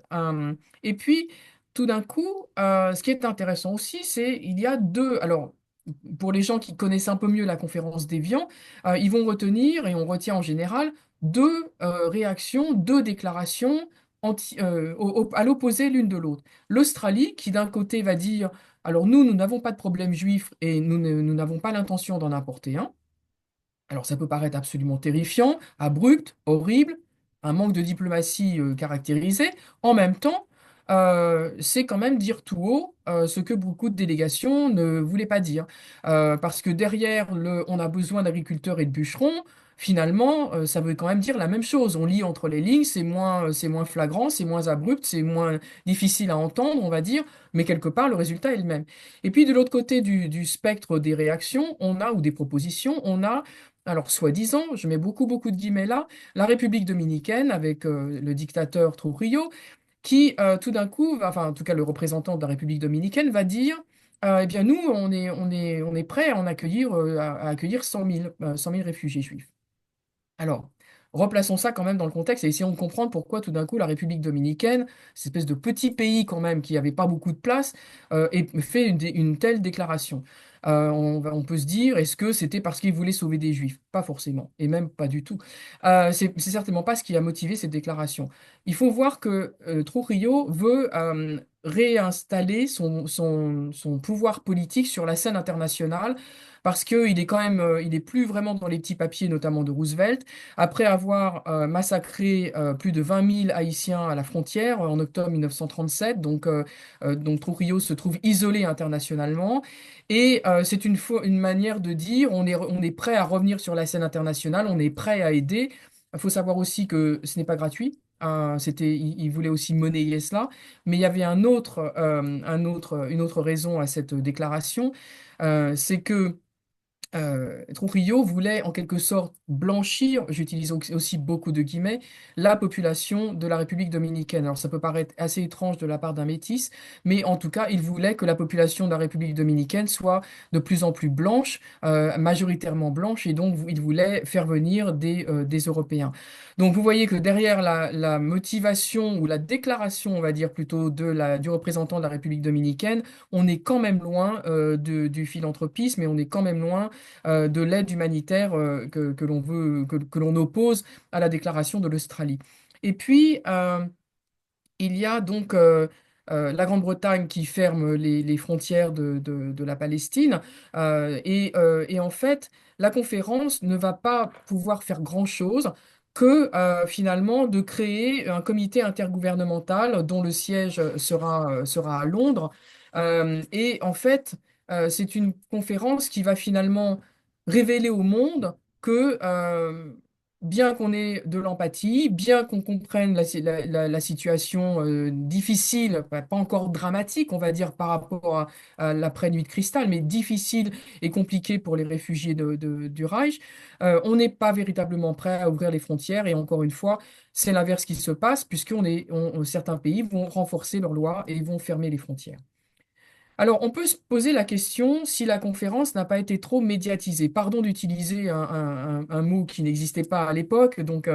Et puis, tout d'un coup, ce qui est intéressant aussi, c'est il y a deux. Alors, pour les gens qui connaissent un peu mieux la conférence d'Évian, ils vont retenir, et on retient en général, deux réactions, deux déclarations à l'opposé l'une de l'autre. L'Australie, qui d'un côté va dire, alors nous n'avons pas de problème juif et nous n'avons pas l'intention d'en importer un. Alors ça peut paraître absolument terrifiant, abrupt, horrible, un manque de diplomatie caractérisé. En même temps, c'est quand même dire tout haut ce que beaucoup de délégations ne voulaient pas dire. Parce que derrière on a besoin d'agriculteurs et de bûcherons, finalement, ça veut quand même dire la même chose. On lit entre les lignes, c'est moins flagrant, c'est moins abrupt, c'est moins difficile à entendre, on va dire, mais quelque part, le résultat est le même. Et puis de l'autre côté du spectre des réactions, ou des propositions, on a alors, soi-disant, je mets beaucoup de guillemets là, la République dominicaine avec le dictateur Trujillo, qui tout d'un coup, enfin en tout cas le représentant de la République dominicaine va dire, eh bien nous, on est prêt à à accueillir 100 000 réfugiés juifs. Alors, replaçons ça quand même dans le contexte et essayons de comprendre pourquoi tout d'un coup la République dominicaine, cette espèce de petit pays quand même qui n'avait pas beaucoup de place, fait une telle déclaration. On peut se dire, est-ce que c'était parce qu'il voulait sauver des Juifs? Pas forcément, et même pas du tout. C'est certainement pas ce qui a motivé cette déclaration. Il faut voir que Trujillo veut réinstaller son pouvoir politique sur la scène internationale parce qu'il est quand même, il est plus vraiment dans les petits papiers, notamment de Roosevelt, après avoir massacré plus de 20 000 Haïtiens à la frontière en octobre 1937. Donc Trujillo se trouve isolé internationalement. Et c'est une manière de dire on est prêt à revenir sur la scène internationale, on est prêt à aider. Il faut savoir aussi que ce n'est pas gratuit. Il voulait aussi monnayer cela, mais il y avait une autre raison à cette déclaration, c'est que Trujillo voulait en quelque sorte blanchir, j'utilise aussi beaucoup de guillemets, la population de la République dominicaine. Alors ça peut paraître assez étrange de la part d'un métis, mais en tout cas, il voulait que la population de la République dominicaine soit de plus en plus blanche, majoritairement blanche, et donc il voulait faire venir des Européens. Donc vous voyez que derrière la motivation ou la déclaration, on va dire plutôt, du représentant de la République dominicaine, on est quand même loin du philanthropisme et on est quand même loin de l'aide humanitaire que l'on veut, que l'on oppose à la déclaration de l'Australie. Et puis, il y a donc la Grande-Bretagne qui ferme les frontières de la Palestine. Et en fait, la conférence ne va pas pouvoir faire grand-chose que finalement de créer un comité intergouvernemental dont le siège sera à Londres. Et en fait, c'est une conférence qui va finalement révéler au monde que bien qu'on ait de l'empathie, bien qu'on comprenne la situation difficile, pas encore dramatique, on va dire, par rapport à l'après-nuit de cristal, mais difficile et compliquée pour les réfugiés du Reich, on n'est pas véritablement prêt à ouvrir les frontières. Et encore une fois, c'est l'inverse qui se passe, puisque certains pays vont renforcer leurs lois et vont fermer les frontières. Alors, on peut se poser la question si la conférence n'a pas été trop médiatisée. Pardon d'utiliser un mot qui n'existait pas à l'époque, donc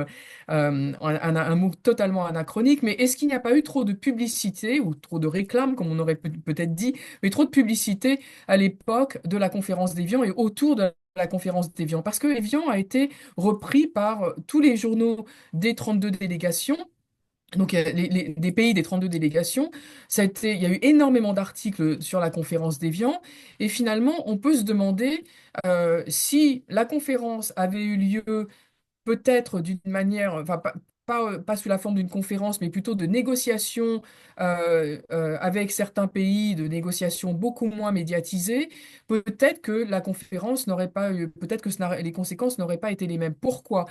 un mot totalement anachronique, mais est-ce qu'il n'y a pas eu trop de publicité ou trop de réclame, comme on aurait peut-être dit, mais trop de publicité à l'époque de la conférence d'Évian et autour de la conférence d'Évian? Parce que Évian a été repris par tous les journaux des 32 délégations, donc, des pays des 32 délégations, il y a eu énormément d'articles sur la conférence d'Évian, et finalement, on peut se demander si la conférence avait eu lieu peut-être d'une manière, enfin, pas sous la forme d'une conférence, mais plutôt de négociations avec certains pays, de négociations beaucoup moins médiatisées, peut-être que la conférence n'aurait pas eu, peut-être que les conséquences n'auraient pas été les mêmes. Pourquoi?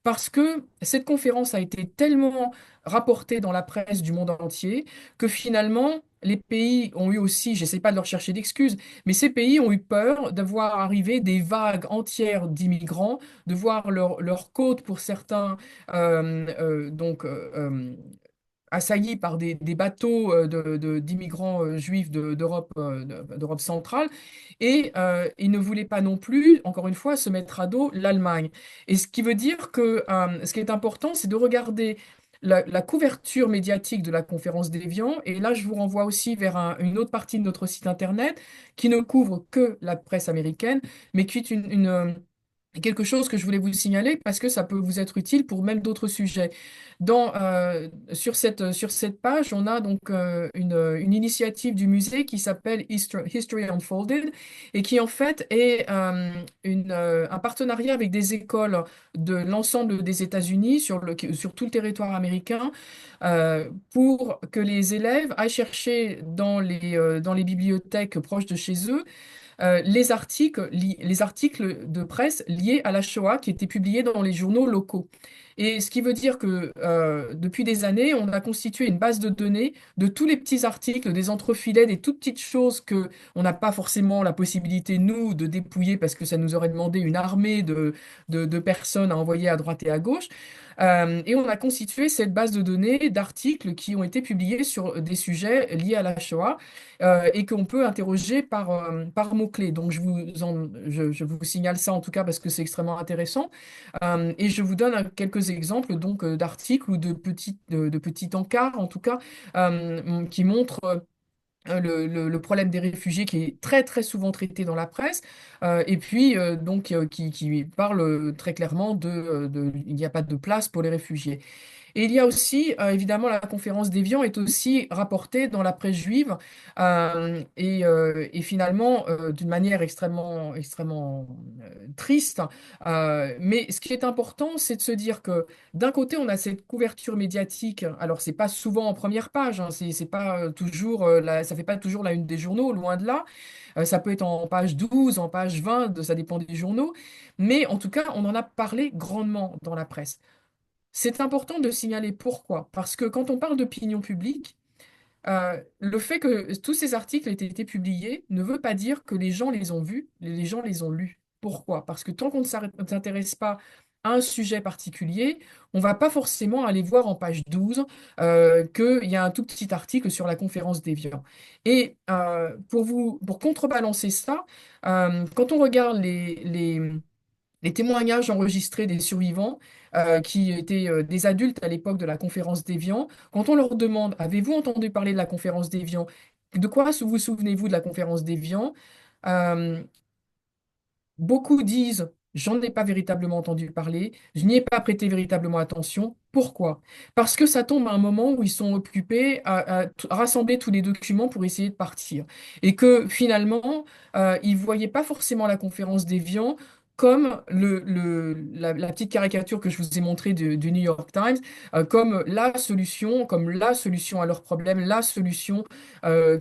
Parce que cette conférence a été tellement rapportée dans la presse du monde entier que finalement, les pays ont eu aussi, j'essaie pas de leur chercher d'excuses, mais ces pays ont eu peur de voir arriver des vagues entières d'immigrants, de voir leur côte pour certains assaillis par des bateaux d'immigrants juifs d'Europe centrale, et ils ne voulaient pas non plus, encore une fois, se mettre à dos l'Allemagne. Et ce qui veut dire que ce qui est important, c'est de regarder la couverture médiatique de la conférence d'Évian, et là, je vous renvoie aussi vers une autre partie de notre site internet qui ne couvre que la presse américaine, mais qui est quelque chose que je voulais vous signaler parce que ça peut vous être utile pour même d'autres sujets. Sur cette page, on a donc une initiative du musée qui s'appelle History Unfolded et qui en fait est un partenariat avec des écoles de l'ensemble des États-Unis sur tout le territoire américain pour que les élèves aillent chercher dans les bibliothèques proches de chez eux les articles de presse liés à la Shoah qui étaient publiés dans les journaux locaux. Et ce qui veut dire que depuis des années, on a constitué une base de données de tous les petits articles, des entrefilets, des toutes petites choses que on n'a pas forcément la possibilité, nous, de dépouiller parce que ça nous aurait demandé une armée de personnes à envoyer à droite et à gauche. Et on a constitué cette base de données d'articles qui ont été publiés sur des sujets liés à la Shoah et qu'on peut interroger par mots-clés. Donc, je vous signale ça en tout cas parce que c'est extrêmement intéressant. Et je vous donne quelques exemples donc d'articles ou de petits encarts en tout cas qui montrent le problème des réfugiés qui est très très souvent traité dans la presse, et puis qui parle très clairement il n'y a pas de place pour les réfugiés. Et il y a aussi, évidemment, la conférence d'Évian est aussi rapportée dans la presse juive et finalement d'une manière extrêmement triste. Mais ce qui est important, c'est de se dire que d'un côté, on a cette couverture médiatique. Alors, c'est pas souvent en première page, hein, c'est pas toujours, ça fait pas toujours la une des journaux, loin de là. Ça peut être en page 12, en page 20, ça dépend des journaux. Mais en tout cas, on en a parlé grandement dans la presse. C'est important de signaler pourquoi. Parce que quand on parle d'opinion publique, le fait que tous ces articles aient été publiés ne veut pas dire que les gens les ont vus, les gens les ont lus. Pourquoi? Parce que tant qu'on ne s'intéresse pas à un sujet particulier, on va pas forcément aller voir en page 12 qu'il y a un tout petit article sur la conférence d'Évian. Et pour contrebalancer ça, quand on regarde les témoignages enregistrés des survivants, qui étaient des adultes à l'époque de la conférence d'Évian, quand on leur demande, avez-vous entendu parler de la conférence d'Évian? De quoi vous souvenez-vous de la conférence d'Évian? Euh, Beaucoup disent, j'en ai pas véritablement entendu parler, je n'y ai pas prêté véritablement attention. Pourquoi? Parce que ça tombe à un moment où ils sont occupés à rassembler tous les documents pour essayer de partir. Et que finalement, ils ne voyaient pas forcément la conférence d'Évian comme la petite caricature que je vous ai montrée du New York Times, comme la solution à leurs problèmes, la solution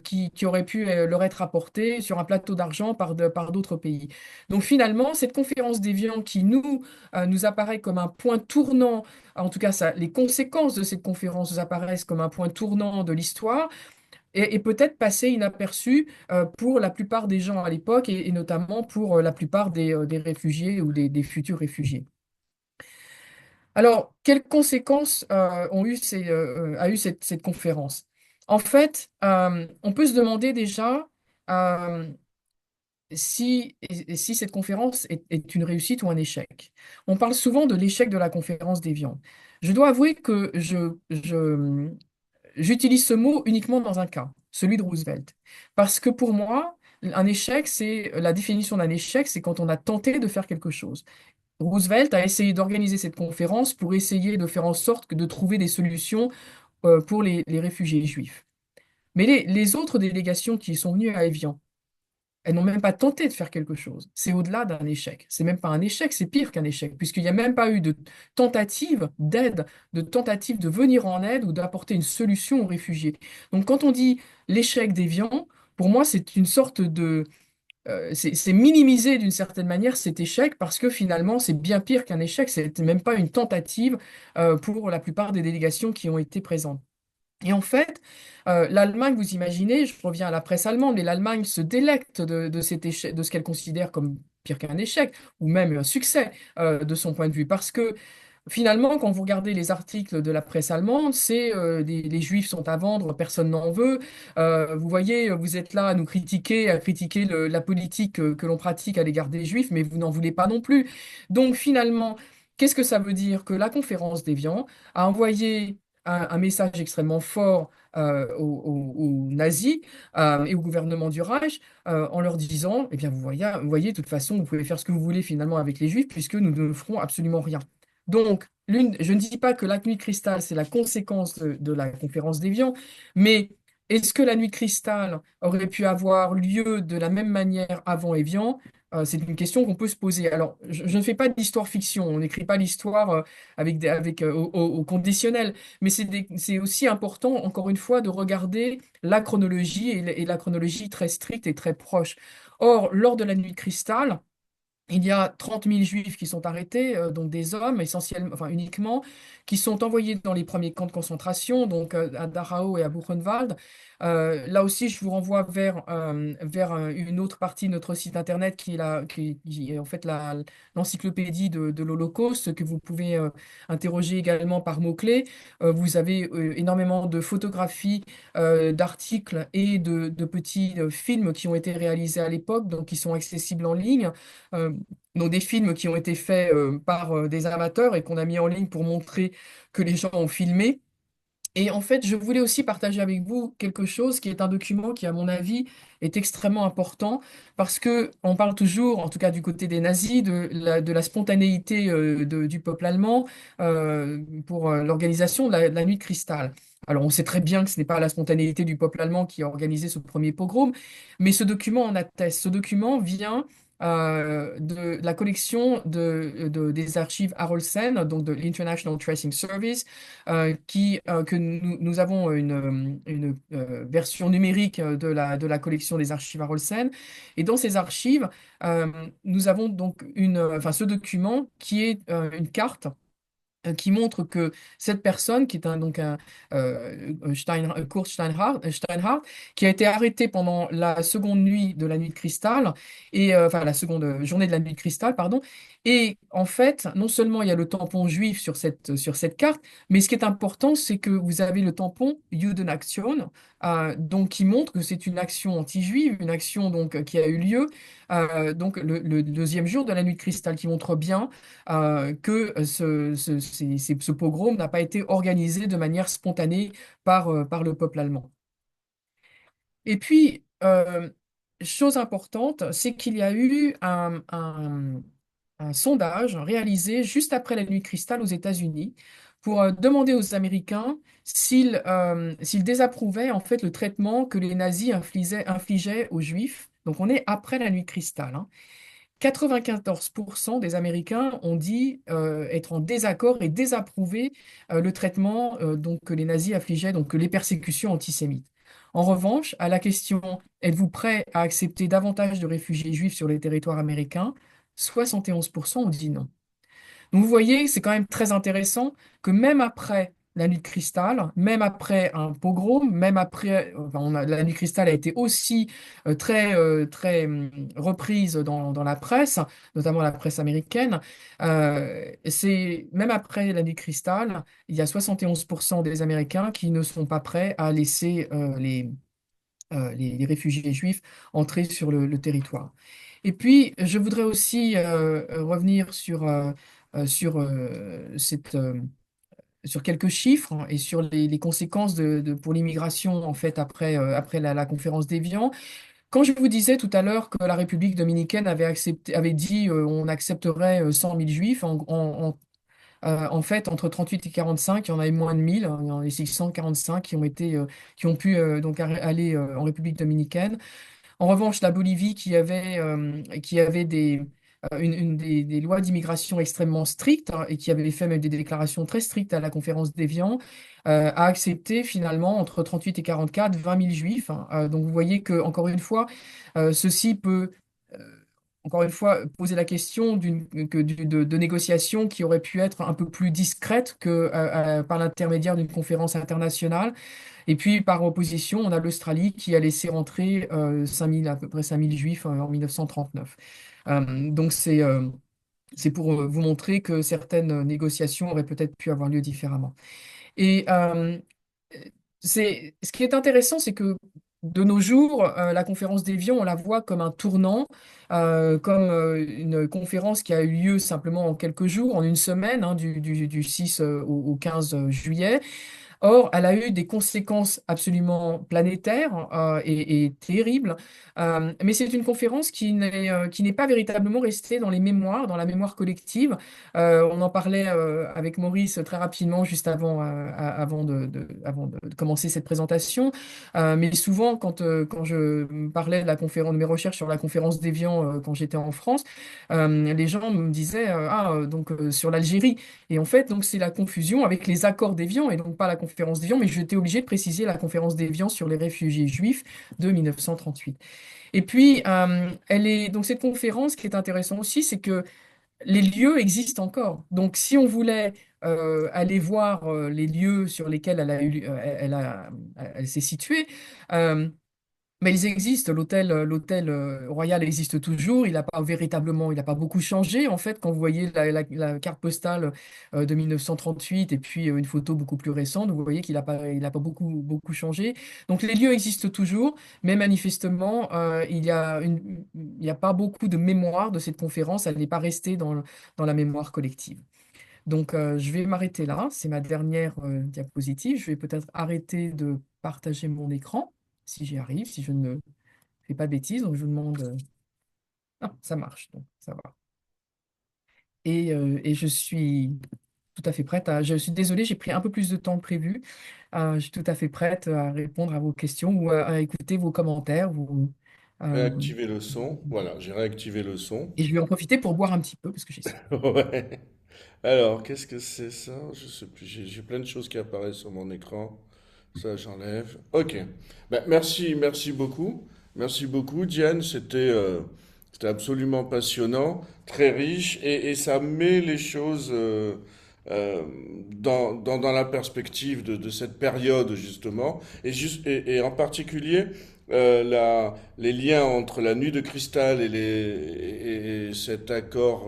qui aurait pu leur être apportée sur un plateau d'argent par d'autres pays. Donc finalement, cette conférence d'Évian qui nous apparaît comme un point tournant, en tout cas les conséquences de cette conférence nous apparaissent comme un point tournant de l'histoire, et peut-être passée inaperçue pour la plupart des gens à l'époque, et notamment pour la plupart des réfugiés ou des futurs réfugiés. Alors, quelles conséquences a eu cette conférence? En fait, on peut se demander déjà euh, si cette conférence est une réussite ou un échec. On parle souvent de l'échec de la conférence d'Évian. Je dois avouer que j'utilise ce mot uniquement dans un cas, celui de Roosevelt. Parce que pour moi, un échec, c'est la définition d'un échec, c'est quand on a tenté de faire quelque chose. Roosevelt a essayé d'organiser cette conférence pour essayer de faire en sorte de trouver des solutions pour les réfugiés juifs. Mais les autres délégations qui sont venues à Évian, Elles n'ont même pas tenté de faire quelque chose. C'est au-delà d'un échec. C'est même pas un échec, c'est pire qu'un échec, puisqu'il n'y a même pas eu de tentative d'aide, de tentative de venir en aide ou d'apporter une solution aux réfugiés. Donc quand on dit l'échec d'Évian, pour moi, c'est une sorte de... c'est minimiser d'une certaine manière cet échec parce que finalement, c'est bien pire qu'un échec. C'est même pas une tentative pour la plupart des délégations qui ont été présentes. Et en fait, l'Allemagne, vous imaginez, je reviens à la presse allemande, mais l'Allemagne se délecte de cet échec, de ce qu'elle considère comme pire qu'un échec, ou même un succès de son point de vue. Parce que finalement, quand vous regardez les articles de la presse allemande, c'est les Juifs sont à vendre, personne n'en veut. Vous voyez, vous êtes là à nous critiquer, à critiquer la politique que l'on pratique à l'égard des Juifs, mais vous n'en voulez pas non plus. Donc finalement, qu'est-ce que ça veut dire? Que la conférence d'Évian a envoyé un message extrêmement fort aux nazis et au gouvernement du Reich en leur disant, eh bien, vous voyez, de toute façon, vous pouvez faire ce que vous voulez finalement avec les Juifs puisque nous ne ferons absolument rien. Donc, je ne dis pas que la nuit de cristal, c'est la conséquence de la conférence d'Évian, mais est-ce que la nuit de cristal aurait pu avoir lieu de la même manière avant Évian? C'est une question qu'on peut se poser. Alors, je ne fais pas d'histoire-fiction, on n'écrit pas l'histoire au conditionnel, mais c'est aussi important, encore une fois, de regarder la chronologie et la chronologie très stricte et très proche. Or, lors de la nuit de cristal, il y a 30 000 juifs qui sont arrêtés, donc des hommes essentiellement, enfin uniquement, qui sont envoyés dans les premiers camps de concentration, donc à Dachau et à Buchenwald. Là aussi, je vous renvoie vers une autre partie de notre site internet qui est en fait l'encyclopédie de l'Holocauste que vous pouvez interroger également par mots-clés. Vous avez énormément de photographies, d'articles et de petits films qui ont été réalisés à l'époque, donc qui sont accessibles en ligne. Euh, donc des films qui ont été faits par des amateurs et qu'on a mis en ligne pour montrer que les gens ont filmé. Et en fait, je voulais aussi partager avec vous quelque chose qui est un document qui, à mon avis, est extrêmement important parce que on parle toujours, en tout cas du côté des nazis, de la spontanéité du peuple allemand pour l'organisation de la Nuit de Cristal. Alors, on sait très bien que ce n'est pas la spontanéité du peuple allemand qui a organisé ce premier pogrom, mais ce document en atteste. Ce document vient de la collection des archives Harolsen, donc de l'International Tracing Service, que nous avons une version numérique de la collection des archives Harolsen. Et dans ces archives, nous avons donc enfin, ce document qui est une carte qui montre que cette personne, qui est Kurt Steinhardt, qui a été arrêté pendant la seconde nuit de la nuit de cristal, et enfin la seconde journée de la nuit de cristal, pardon, et en fait, non seulement il y a le tampon juif sur cette carte, mais ce qui est important, c'est que vous avez le tampon Judenaktion, donc qui montre que c'est une action anti-juive, une action donc qui a eu lieu donc le deuxième jour de la nuit de cristal, qui montre bien que ce pogrom n'a pas été organisé de manière spontanée par le peuple allemand. Et puis, chose importante, c'est qu'il y a eu un sondage réalisé juste après la nuit de cristal aux États-Unis pour demander aux Américains s'ils désapprouvaient en fait le traitement que les nazis infligeaient aux Juifs. Donc on est après la nuit de cristal, hein. 94% des Américains ont dit être en désaccord et désapprouver le traitement donc, que les nazis affligeaient, donc que les persécutions antisémites. En revanche, à la question êtes-vous prêt à accepter davantage de réfugiés juifs sur les territoires américains, 71% ont dit non. Donc vous voyez, c'est quand même très intéressant que même après la nuit de cristal, même après un pogrom, même après, enfin, la nuit de cristal a été aussi très reprise dans la presse, notamment la presse américaine. C'est même après la nuit de cristal, il y a 71% des Américains qui ne sont pas prêts à laisser les réfugiés juifs entrer sur le territoire. Et puis, je voudrais aussi revenir sur quelques chiffres, hein, et sur les conséquences pour l'immigration en fait après la conférence d'Évian. Quand je vous disais tout à l'heure que la République dominicaine avait dit on accepterait 100 000 juifs, en fait, entre 38 et 45, il y en avait moins de 1000, hein, il y en a 645 qui ont pu donc aller en République dominicaine. En revanche, la Bolivie, qui avait des lois d'immigration extrêmement strictes, hein, et qui avait fait même des déclarations très strictes à la conférence d'Évian, a accepté finalement entre 38 et 44 20 000 juifs, hein. Donc vous voyez que, encore une fois, ceci peut, euh, encore une fois, poser la question de négociations qui auraient pu être un peu plus discrètes que par l'intermédiaire d'une conférence internationale. Et puis, par opposition, on a l'Australie qui a laissé rentrer 5000, à peu près 5000 juifs en 1939. Donc, c'est pour vous montrer que certaines négociations auraient peut-être pu avoir lieu différemment. Et ce qui est intéressant, c'est que de nos jours, la conférence d'Évian, on la voit comme un tournant, comme une conférence qui a eu lieu simplement en quelques jours, en une semaine, hein, du 6 au 15 juillet. Or, elle a eu des conséquences absolument planétaires et terribles. Mais c'est une conférence qui n'est pas véritablement restée dans les mémoires, dans la mémoire collective. On en parlait avec Maurice très rapidement, juste avant de commencer cette présentation. Mais souvent, quand je parlais de la conférence, de mes recherches sur la conférence d'Évian quand j'étais en France, les gens me disaient sur l'Algérie. Et en fait, donc c'est la confusion avec les accords d'Évian et donc pas la conférence d'Évian, mais j'étais obligé de préciser la conférence d'Évian sur les réfugiés juifs de 1938. Et puis, donc cette conférence, ce qui est intéressant aussi, c'est que les lieux existent encore. Donc, si on voulait aller voir les lieux sur lesquels elle s'est située, euh, mais ils existent. L'hôtel Royal existe toujours. Il n'a pas véritablement, il n'a pas beaucoup changé. En fait, quand vous voyez la carte postale de 1938 et puis une photo beaucoup plus récente, vous voyez qu'il a pas beaucoup changé. Donc les lieux existent toujours, mais manifestement, il n'y a pas beaucoup de mémoire de cette conférence. Elle n'est pas restée dans la mémoire collective. Donc je vais m'arrêter là. C'est ma dernière diapositive. Je vais peut-être arrêter de partager mon écran si j'y arrive, si je ne fais pas de bêtises. Donc je vous demande. Ah, ça marche, donc ça va. Et je suis tout à fait prête Je suis désolée, j'ai pris un peu plus de temps que prévu. Je suis tout à fait prête à répondre à vos questions ou à écouter vos commentaires. Euh, Réactiver le son. Voilà, j'ai réactivé le son. et je vais en profiter pour boire un petit peu parce que j'ai soif. Ouais. Alors, qu'est-ce que c'est ça? Je sais plus. J'ai plein de choses qui apparaissent sur mon écran. Ça, j'enlève. Ok. Ben, merci beaucoup. Merci beaucoup, Diane. C'était absolument passionnant, très riche, et ça met les choses euh, dans la perspective de cette période, justement, et en particulier les liens entre la nuit de cristal et cet accord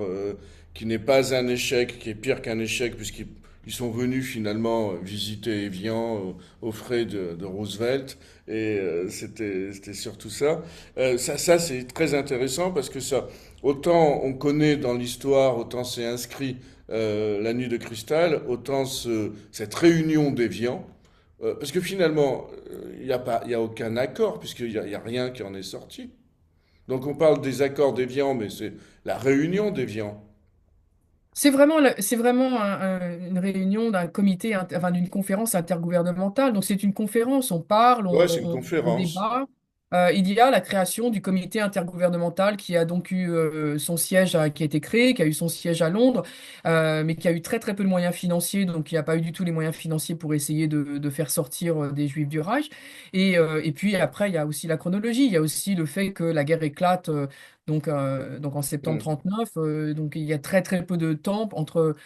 qui n'est pas un échec, qui est pire qu'un échec, puisqu'ils sont venus finalement visiter Évian aux frais de Roosevelt, et c'était surtout ça. Ça c'est très intéressant parce que ça, autant on connaît dans l'histoire, autant c'est inscrit la nuit de cristal, autant cette réunion d'Évian, parce que finalement, il y a aucun accord, il y a rien qui en est sorti. Donc on parle des accords d'Évian, mais c'est la réunion d'Évian. C'est vraiment une réunion d'un comité, enfin d'une conférence intergouvernementale. Donc c'est une conférence, on parle, Ouais, c'est une on conférence. débat. Il y a la création du comité intergouvernemental qui a donc eu son siège, qui a été créé, qui a eu son siège à Londres, mais qui a eu très très peu de moyens financiers, donc il n'y a pas eu du tout les moyens financiers pour essayer de faire sortir des Juifs du Reich. Et puis après, il y a aussi la chronologie, il y a aussi le fait que la guerre éclate. Donc en septembre Mm. 39, donc il y a très très peu de temps entre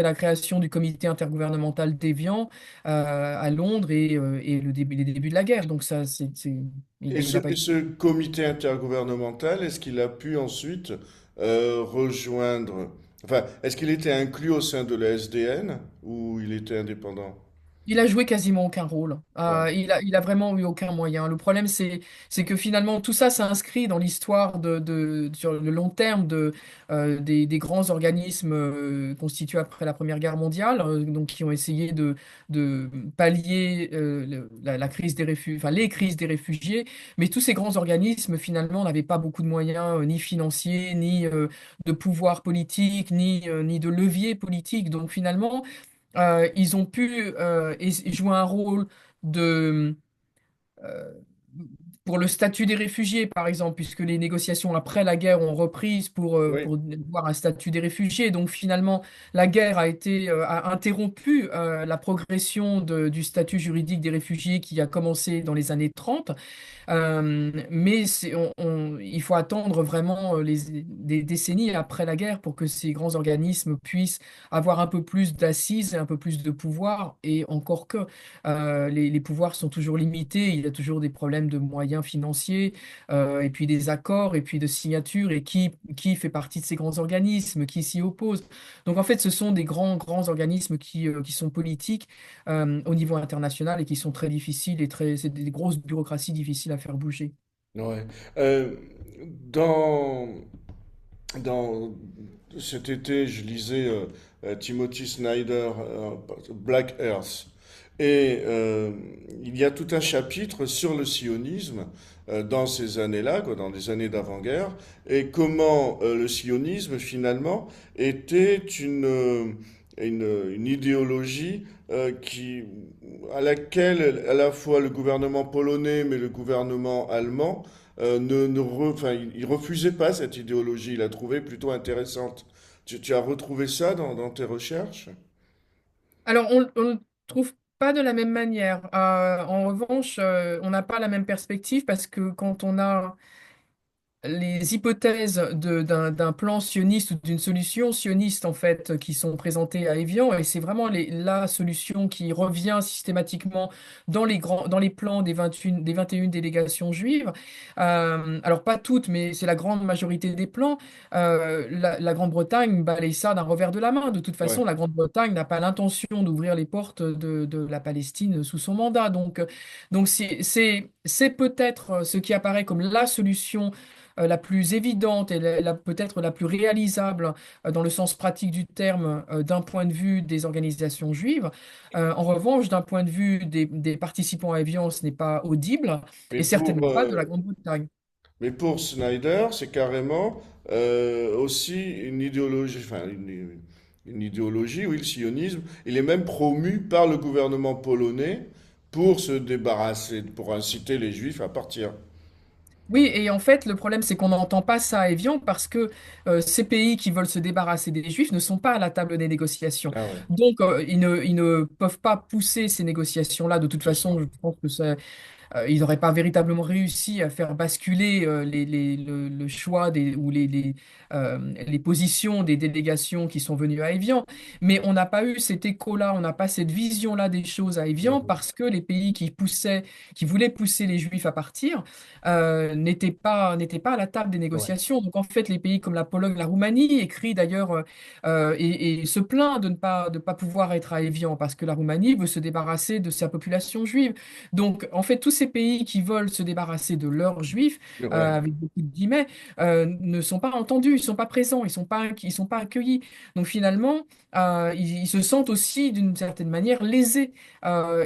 la création du comité intergouvernemental d'Évian à Londres et les débuts de la guerre. Donc ça, il a pas Et eu. ce comité intergouvernemental, est-ce qu'il a pu ensuite rejoindre... Enfin, est-ce qu'il était inclus au sein de la SDN ou il était indépendant? Il a joué quasiment aucun rôle. Ouais. Il a vraiment eu aucun moyen. Le problème, c'est que finalement, tout ça s'inscrit dans l'histoire sur le long terme des grands organismes constitués après la Première Guerre mondiale, donc qui ont essayé de pallier la crise des réfugiés, enfin les crises des réfugiés. Mais tous ces grands organismes, finalement, n'avaient pas beaucoup de moyens, ni financiers, ni de pouvoir politique, ni de levier politique. Donc finalement, ils ont pu jouer un rôle de, euh, pour le statut des réfugiés, par exemple, puisque les négociations après la guerre ont repris Oui, pour avoir un statut des réfugiés. Donc finalement, la guerre a interrompu la progression du statut juridique des réfugiés qui a commencé dans les années 30. Mais il faut attendre vraiment des décennies après la guerre pour que ces grands organismes puissent avoir un peu plus d'assises et un peu plus de pouvoir. Et encore que les pouvoirs sont toujours limités, il y a toujours des problèmes de moyens financiers, et puis des accords, et puis de signatures, et qui fait partie de ces grands organismes, qui s'y oppose. Donc en fait, ce sont des grands organismes qui sont politiques au niveau international et qui sont très difficiles c'est des grosses bureaucraties difficiles à faire bouger. ouais. Euh, dans, dans cet été, je lisais Timothy Snyder, Black Earth. Et il y a tout un chapitre sur le sionisme dans ces années-là, quoi, dans les années d'avant-guerre, et comment le sionisme, finalement, était une idéologie à laquelle à la fois le gouvernement polonais, mais le gouvernement allemand, enfin, il refusait pas cette idéologie, il la trouvait plutôt intéressante. Tu as retrouvé ça dans tes recherches? Alors, on ne trouve pas de la même manière. En revanche, on n'a pas la même perspective parce que quand on a les hypothèses d'un plan sioniste ou d'une solution sioniste en fait qui sont présentées à Évian et c'est vraiment la solution qui revient systématiquement dans les plans des 21 délégations juives. Alors pas toutes, mais c'est la grande majorité des plans. La Grande-Bretagne balaye ça d'un revers de la main. De toute Ouais. façon, la Grande-Bretagne n'a pas l'intention d'ouvrir les portes de la Palestine sous son mandat. Donc c'est peut-être ce qui apparaît comme la solution la plus évidente et peut-être la plus réalisable dans le sens pratique du terme d'un point de vue des organisations juives. En revanche, d'un point de vue des participants à Évian, ce n'est pas audible Mais et pour, certainement pas de euh, la Grande-Bretagne. mais pour Snyder, c'est carrément aussi une idéologie, enfin une idéologie, oui, le sionisme. Il est même promu par le gouvernement polonais pour se débarrasser, pour inciter les Juifs à partir. Oui, et en fait, le problème, c'est qu'on n'entend pas ça à Évian parce que ces pays qui veulent se débarrasser des Juifs ne sont pas à la table des négociations. Ah ouais, Donc, ils ne peuvent pas pousser ces négociations-là. De toute c'est ça. façon, je pense que ils n'auraient pas véritablement réussi à faire basculer le choix ou les positions des délégations qui sont venues à Évian. Mais on n'a pas eu cet écho-là, on n'a pas cette vision-là des choses à Évian Mhm. parce que les pays qui voulaient pousser les Juifs à partir, n'étaient pas à la table des Ouais, négociations. Donc en fait, les pays comme la Pologne, la Roumanie écrit d'ailleurs et se plaint de ne pas pouvoir être à Évian parce que la Roumanie veut se débarrasser de sa population juive. Donc, en fait, tous ces pays qui veulent se débarrasser de leurs juifs, ouais, avec beaucoup de guillemets, ne sont pas entendus, ils sont pas présents, ils sont pas accueillis. Donc, finalement, ils se sentent aussi, d'une certaine manière, lésés.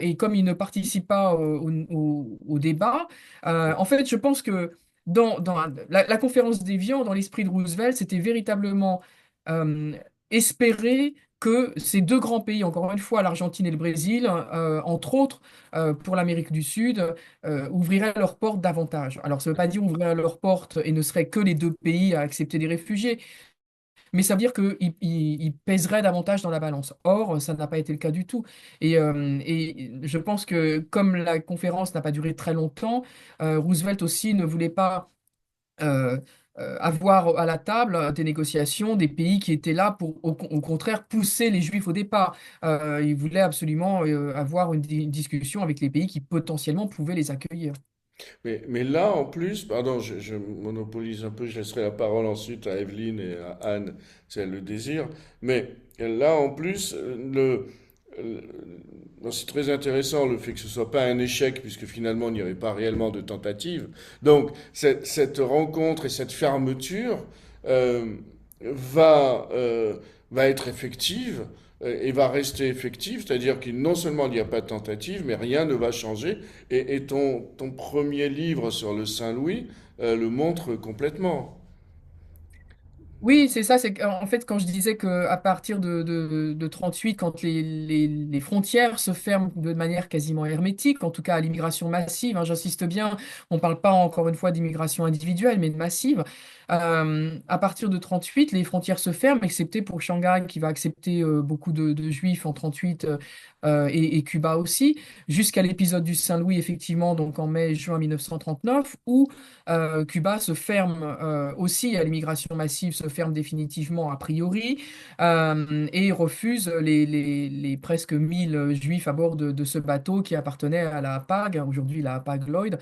Et comme ils ne participent pas au débat, en fait, je pense que dans la conférence d'Évian, dans l'esprit de Roosevelt, c'était véritablement euh, espérer que ces deux grands pays, encore une fois, l'Argentine et le Brésil, entre autres, pour l'Amérique du Sud, ouvriraient leurs portes davantage. Alors, ça ne veut pas dire ouvrir leurs portes et ne seraient que les deux pays à accepter des réfugiés, mais ça veut dire qu'ils pèseraient davantage dans la balance. Or, ça n'a pas été le cas du tout. Et je pense que comme la conférence n'a pas duré très longtemps, Roosevelt aussi ne voulait pas euh, avoir à la table des négociations des pays qui étaient là pour, au contraire, pousser les Juifs au départ. Il voulait absolument avoir une discussion avec les pays qui potentiellement pouvaient les accueillir. mais là, en plus, pardon, je monopolise un peu, je laisserai la parole ensuite à Evelyne et à Anne, si elles le désirent. Mais là, en plus, le- non, c'est très intéressant le fait que ce soit pas un échec, puisque finalement, il n'y avait pas réellement de tentative. Donc, cette rencontre et cette fermeture euh, va, euh, va être effective et va rester effective, c'est-à-dire que non seulement il n'y a pas de tentative, mais rien ne va changer. Et ton premier livre sur le Saint-Louis le montre complètement. Oui, c'est ça. C'est en fait quand je disais que à partir de 38, quand les frontières se ferment de manière quasiment hermétique, en tout cas à l'immigration massive, hein, j'insiste bien, on ne parle pas encore une fois d'immigration individuelle, mais de massive. À partir de 38, les frontières se ferment, excepté pour Shanghai qui va accepter beaucoup de juifs en 38 et Cuba aussi, jusqu'à l'épisode du Saint-Louis, effectivement, donc en mai-juin 1939, où Cuba se ferme aussi à l'immigration massive, se ferme définitivement a priori et refuse les presque 1000 juifs à bord de ce bateau qui appartenait à la HAPAG, aujourd'hui la HAPAG Lloyd,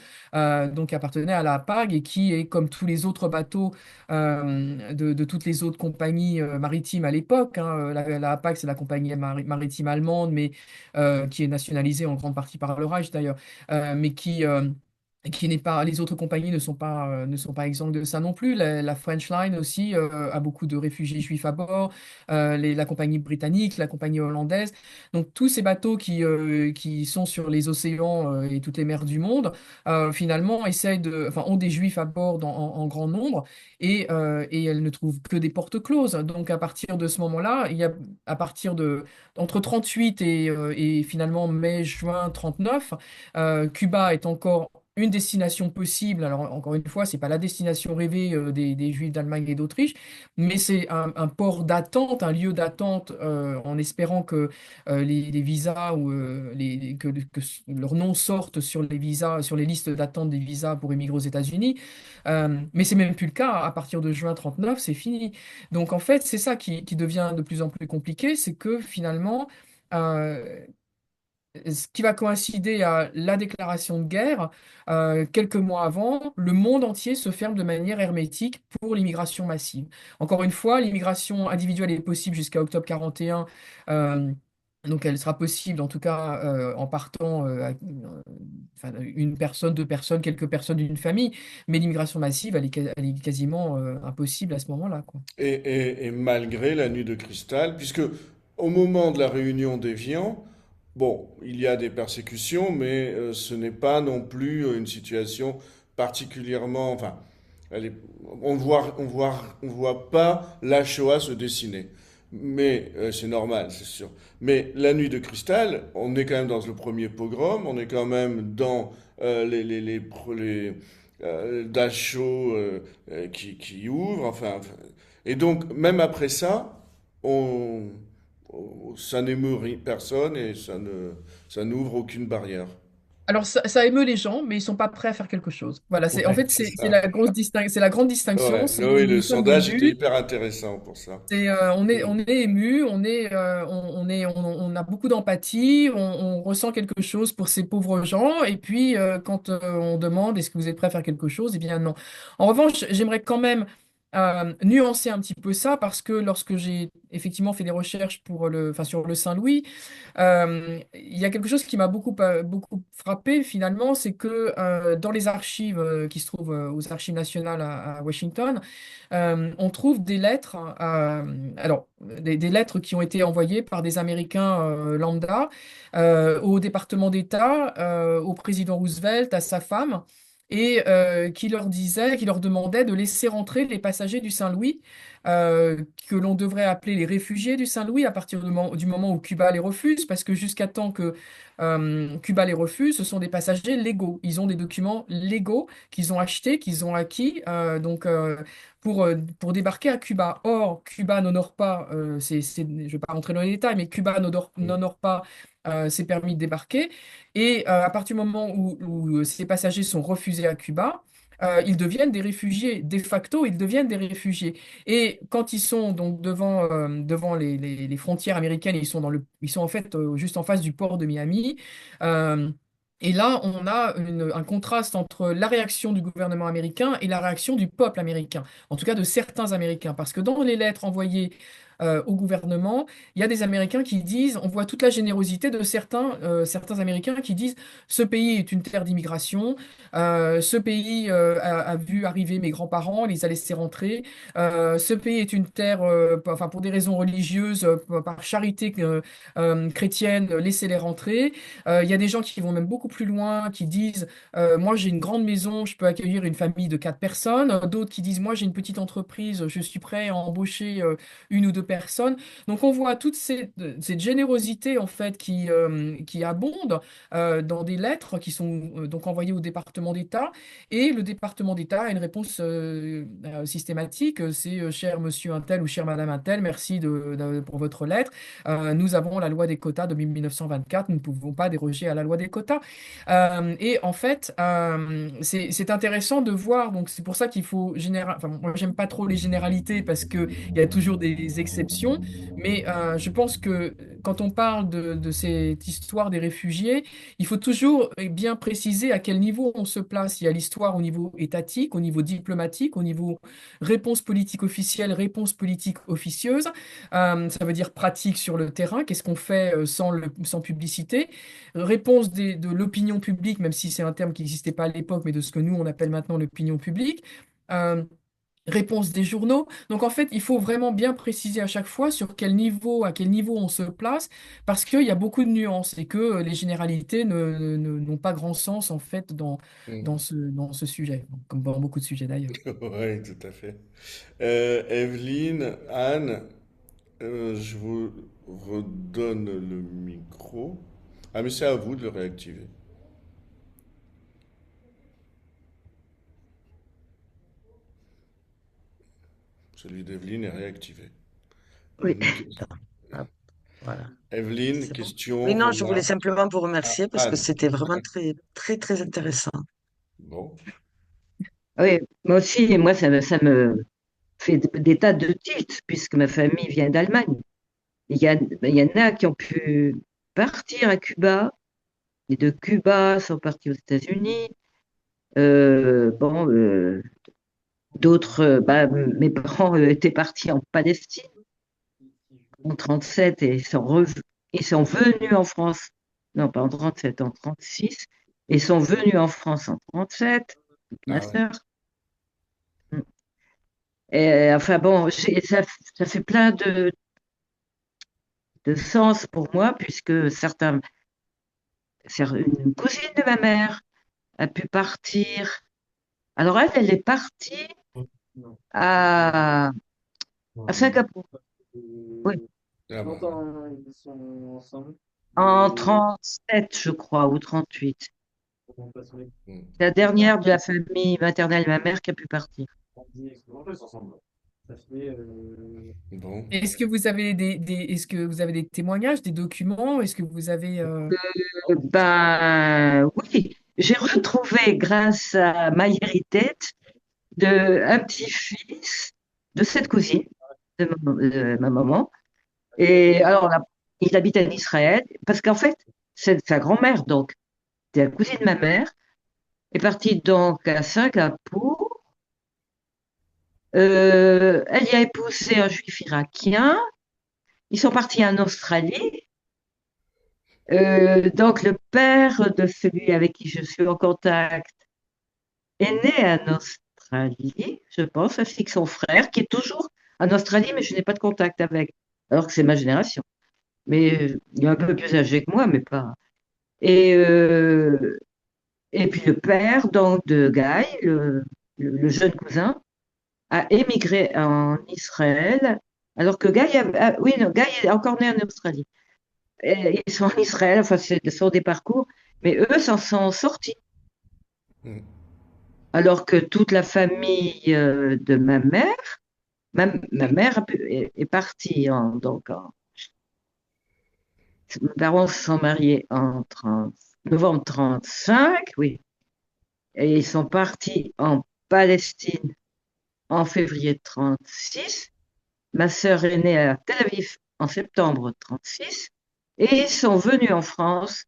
donc appartenait à la HAPAG et qui est comme tous les autres bateaux de toutes les autres compagnies maritimes à l'époque, hein. La HAPAG, c'est la compagnie maritime allemande, mais qui est nationalisée en grande partie par le Reich d'ailleurs, mais qui n'est pas, les autres compagnies ne sont pas exemptes de ça non plus. La French Line aussi a beaucoup de réfugiés juifs à bord, la compagnie britannique, la compagnie hollandaise. Donc tous ces bateaux qui sont sur les océans et toutes les mers du monde, finalement enfin, ont des juifs à bord en grand nombre et elles ne trouvent que des portes closes. Donc à partir de ce moment-là, il y a à partir de entre 38 et finalement mai-juin 39, Cuba est encore une destination possible. Alors, encore une fois, c'est pas la destination rêvée des Juifs d'Allemagne et d'Autriche, mais c'est un port d'attente, un lieu d'attente, en espérant que les visas ou que leur nom sorte sur les visas, sur les listes d'attente des visas pour émigrer aux États-Unis. Mais c'est même plus le cas. À partir de juin 39, c'est fini. Donc, en fait, c'est ça qui devient de plus en plus compliqué, c'est que finalement, euh, ce qui va coïncider à la déclaration de guerre, quelques mois avant, le monde entier se ferme de manière hermétique pour l'immigration massive. Encore une fois, l'immigration individuelle est possible jusqu'à octobre 41. Donc elle sera possible, en tout cas, en partant enfin, une personne, deux personnes, quelques personnes d'une famille. Mais l'immigration massive, elle est quasiment impossible à ce moment-là, quoi. Et malgré la nuit de cristal, puisque au moment de la réunion d'Évian, bon, il y a des persécutions, mais ce n'est pas non plus une situation particulièrement, enfin, elle est- on voit pas la Shoah se dessiner. Mais c'est normal, c'est sûr. Mais la nuit de cristal, on est quand même dans le premier pogrom, on est quand même dans Dachau qui ouvrent, et donc même après ça, on, ça n'émeut personne et ça n'ouvre aucune barrière. Alors, ça émeut les gens, mais ils sont pas prêts à faire quelque chose. Voilà, en Ouais, fait, c'est c'est ça. la c'est la grande distinction. Ouais, C'est oui, le nous sommes sondage était émus, hyper intéressant pour ça. on est ému, on a beaucoup d'empathie, on ressent quelque chose pour ces pauvres gens. Et puis, quand on demande est-ce que vous êtes prêt à faire quelque chose, eh bien non. En revanche, j'aimerais quand même nuancer un petit peu ça parce que lorsque j'ai effectivement fait des recherches enfin, sur le Saint-Louis, il y a quelque chose qui m'a beaucoup frappé finalement, c'est que dans les archives qui se trouvent aux Archives nationales à Washington, on trouve des lettres, alors des lettres qui ont été envoyées par des Américains lambda au département d'État, au président Roosevelt, à sa femme, et qui leur demandait de laisser rentrer les passagers du Saint-Louis, que l'on devrait appeler les réfugiés du Saint-Louis à partir du moment où Cuba les refuse, parce que jusqu'à temps que Cuba les refuse, ce sont des passagers légaux. Ils ont des documents légaux qu'ils ont achetés, qu'ils ont acquis. Pour débarquer à Cuba. Or, Cuba n'honore pas, je ne vais pas rentrer dans les détails, mais Cuba n'honore pas ses permis de débarquer. Et à partir du moment où ces passagers sont refusés à Cuba, ils deviennent des réfugiés. De facto, ils deviennent des réfugiés. Et quand ils sont donc devant les frontières américaines, ils sont en fait juste en face du port de Miami. euh, et là, on a un contraste entre la réaction du gouvernement américain et la réaction du peuple américain, en tout cas de certains Américains. Parce que dans les lettres envoyées au gouvernement, il y a des Américains qui disent, on voit toute la générosité de certains Américains qui disent, ce pays est une terre d'immigration, ce pays a vu arriver mes grands-parents, les a laissés rentrer, ce pays est une terre, enfin, pour des raisons religieuses, par charité chrétienne, laissez-les rentrer. Il y a des gens qui vont même beaucoup plus loin, qui disent, moi j'ai une grande maison, je peux accueillir une famille de 4 personnes. D'autres qui disent, moi j'ai une petite entreprise, je suis prêt à embaucher une ou deux personnes. Donc on voit cette générosité en fait qui abonde dans des lettres qui sont donc envoyées au département d'État. Et le département d'État a une réponse systématique. C'est cher monsieur un tel ou chère madame un tel, merci pour votre lettre. Nous avons la loi des quotas de 1924, nous ne pouvons pas déroger à la loi des quotas. Et en fait, c'est intéressant de voir, donc c'est pour ça qu'il faut enfin, moi j'aime pas trop les généralités parce qu'il y a toujours des exceptions, mais je pense que quand on parle de cette histoire des réfugiés, il faut toujours bien préciser à quel niveau on se place. Il y a l'histoire au niveau étatique, au niveau diplomatique, au niveau réponse politique officielle, réponse politique officieuse. Ça veut dire pratique sur le terrain, qu'est-ce qu'on fait sans publicité. Réponse de l'opinion publique, même si c'est un terme qui n'existait pas à l'époque, mais de ce que nous on appelle maintenant l'opinion publique. Euh, Réponse des journaux. Donc en fait, il faut vraiment bien préciser à chaque fois sur quel niveau, à quel niveau on se place, parce qu'il y a beaucoup de nuances et que les généralités n'ont pas grand sens en fait Mm. dans ce sujet, comme dans beaucoup de sujets d'ailleurs. Oui, tout à fait. Evelyne, Anne, je vous redonne le micro. Ah, mais c'est à vous de le réactiver. Celui d'Evelyne est réactivé. Oui, Une attends, hop, voilà, Evelyne, c'est bon. question, Oui, non, je voulais remarque. simplement vous Ah, remercier parce que Anne. c'était vraiment très, très, très intéressant. Bon. Oui, moi aussi, moi, ça me fait des tas de titres puisque ma famille vient d'Allemagne. Il y en a qui ont pu partir à Cuba, et de Cuba sont partis aux États-Unis. Bon, d'autres, bah, mes parents étaient partis en Palestine en 37 et ils sont venus en France. Non, pas en 37, en 36. Ils sont venus en France en 37, ma Ah ouais. sœur. Et, enfin bon, ça fait plein de sens pour moi puisque une cousine de ma mère a pu partir. Alors elle est partie à, à Singapour, oui, Ah bah, en 37, je crois, ou 38. mm. C'est la dernière de la famille maternelle de ma mère qui a pu partir. Bon. Est-ce que vous avez des témoignages, des documents? Est-ce que vous avez Ben oui, j'ai retrouvé grâce à MyHeritage un petit-fils de cette cousine de ma maman. Et alors là, il habite en Israël parce qu'en fait, c'est sa grand-mère, donc, c'est la cousine de ma mère, est partie donc à Singapour. Elle y a épousé un juif irakien. Ils sont partis en Australie. Donc, le père de celui avec qui je suis en contact est né en Australie, je pense, ainsi que son frère, qui est toujours en Australie, mais je n'ai pas de contact avec, alors que c'est ma génération. Mais il est un peu plus âgé que moi, mais pas. Et, euh, et puis le père donc, de Guy, le jeune cousin, a émigré en Israël, alors que oui, non, Guy est encore né en Australie. Et ils sont en Israël, enfin, ce sont des parcours, mais eux s'en sont sortis. Mm. Alors que toute la famille de ma mère est partie mes parents se sont mariés en novembre 35, oui, et ils sont partis en Palestine en février 36. Ma sœur est née à Tel Aviv en septembre 36, et ils sont venus en France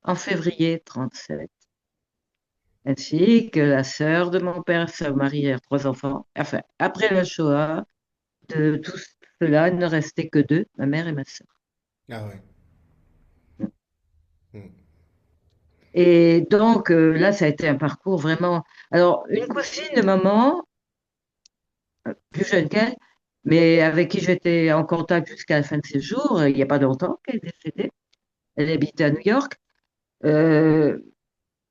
en février 37. Ainsi que la sœur de mon père, sa mariée, 3 enfants. Enfin, après la Shoah, de tous. cela, il ne restait que deux, ma mère et ma sœur. Ah ouais. Mm. Et donc là, ça a été un parcours vraiment. Alors, une cousine de maman, plus jeune qu'elle, mais avec qui j'étais en contact jusqu'à la fin de ses jours, il n'y a pas longtemps qu'elle est décédée. Elle habitait à New York. euh,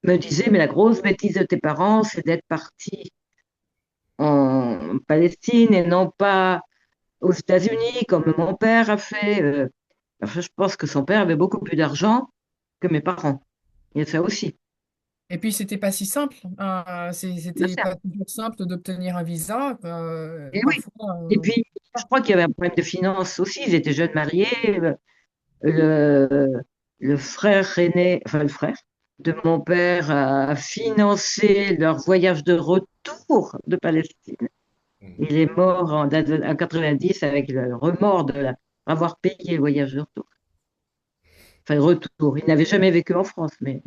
Me disait, mais la grosse bêtise de tes parents, c'est d'être parti en Palestine et non pas aux États-Unis, comme mon père a fait. Enfin, je pense que son père avait beaucoup plus d'argent que mes parents. Il y a ça aussi. Et puis, c'était pas si simple, hein. Je C'était sais. pas toujours simple d'obtenir un visa. Et oui. Parfois, Et puis, je crois qu'il y avait un problème de finances aussi. Ils étaient jeunes mariés. Le, le frère aîné, enfin le frère de mon père a financé leur voyage de retour de Palestine. Mm. Il est mort en 90 avec le remords avoir payé le voyage de retour. Enfin, retour. Il n'avait jamais vécu en France, mais